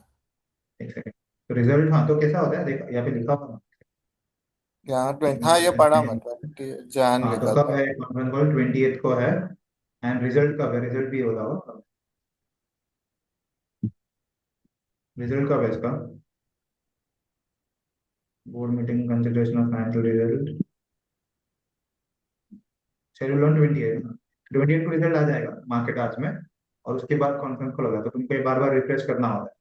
एक सेकंड तो रिजल्ट हाँ तो कैसा होता है देख यहाँ पे लिखा हुआ यहाँ 20, हाँ ये पढ़ा मैं, 20 जैन हाँ तो लिखा कब था। है कॉन्फ्रेंस कॉल 28 को है एंड रिजल्ट कब है रिजल्ट भी होता होगा रिजल्ट कब है इसका board meeting consideration of final result schedule on 28 28 को रिजल्ट आ जाएगा मार्केट आज में और उसके बाद कॉन्फ्रेंस कॉल होगा, तो तुमको ये बार बार रिफ्रेश करना होता है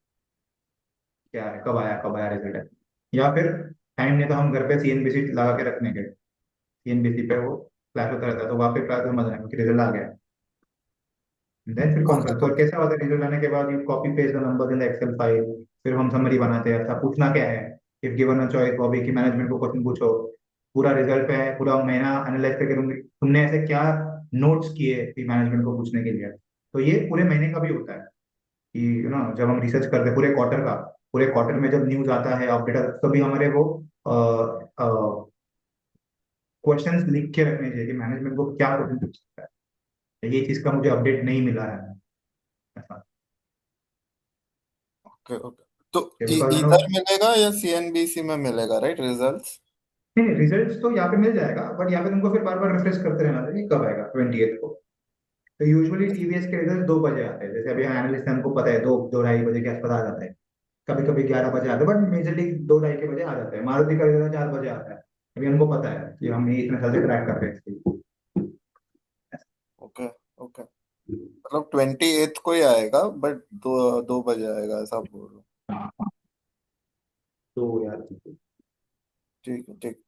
क्या है, कब आया रिजल्ट है। या फिर टाइम नहीं तो हम घर पे सीएनबीसी लगा के रखने के, सीएनबीसी पे वो फ्लैश होता रहता है, तो वहाँ पे फ्लैश समझ आएगा कि रिजल्ट आ गया। देन फिर कॉन्फ्रेंस, तो कैसा होता है रिजल्ट आने के बाद you copy paste the numbers in the excel file, फिर हम समरी बनाते हैं। अच्छा पूछना क्या है, if given a choice Bobby की मैनेजमेंट को क्वेश्चन पूछो, पूरा रिजल्ट पे है, पूरा महीना एनालाइज करके तुमने ऐसे क्या नोट्स किए कि मैनेजमेंट को पूछने के लिए। तो ये पूरे महीने का भी होता है कि जब हम रिसर्च करते हैं पूरे क्वार्टर में जब न्यूज आता है अपडेट, तभी हमारे वो क्वेश्चंस लिख के रखने चाहिए कि मैनेजमेंट को क्या क्वेश्चन पूछ सकता है, ये चीज का मुझे अपडेट नहीं मिला है ऐसा। Okay okay. तो बिकॉज इधर मिलेगा या सीएनबीसी में मिलेगा, राइट, रिजल्ट्स? नहीं, रिजल्ट्स तो यहाँ पे मिल जाएगा, बट यहाँ पे तुमको फिर बार बार रिफ्रेश करते रहना चाहिए कब आएगा 28 को। तो यूजुअली टीवीएस के रिजल्ट 2 बजे आते हैं, जैसे अभी एनालिस्ट हमको पता है 2-2:30 बजे के आसपास आ जाता है, कभी कभी 11 बजे आते हैं, बट मेजरली 2-2:30 के बजे आ जाते हैं। मारुति का रिजल्ट 4 बजे आता है, अभी हमको पता है कि हम ये इतने साल से ट्रैक कर रहे हैं इसके। ओके ओके, मतलब 28 को ही आएगा, बट 2 बजे आएगा ऐसा बोल रहा हूँ। हाँ हाँ, तो यार ठीक है ठीक।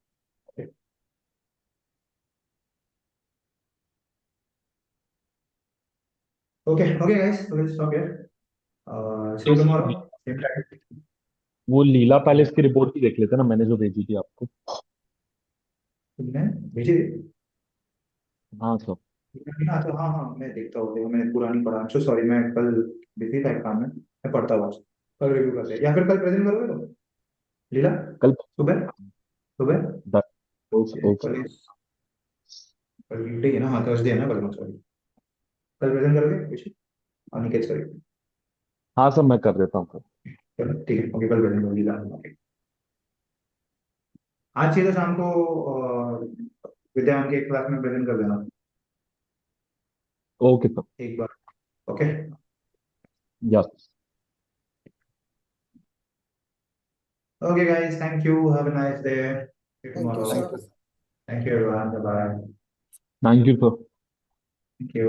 Okay okay guys, so let's stop here. See you tomorrow, same time. वो लीला पैलेस की रिपोर्ट भी देख लेते ना, मैंने जो भेजी थी आपको। तुमने भेजी थी? हाँ सर। हाँ तो हाँ हाँ, मैं देखता हूँ, देखो मैंने पूरा नहीं पढ़ा, सॉरी मैं कल बिजी था एक काम में, मैं पढ़ता हूँ आज। कल रिव्यू करते हैं, या फिर कल प्रेजेंट करोगे तुम लीला? कल सुबह सुबह ओके। कल कल वीकडे है ना, हाँ थर्सडे है ना कल, सॉरी। कल प्रेजेंट करोगे कुछ, अनिकेत सॉरी। हाँ सर, मैं कर देता हूँ सर। चलो ठीक है, ओके कल प्रेजेंट करोगे लीला, ओके। आज चाहिए तो शाम को विद्या मैम के क्लास में प्रेजेंट कर देना ओके सर। एक बार, okay. Yes. Okay guys, thank you, have a nice day, see you Thank you, tomorrow. Thank sir. You. Thank you everyone, bye bye. Thank you sir. Thank you.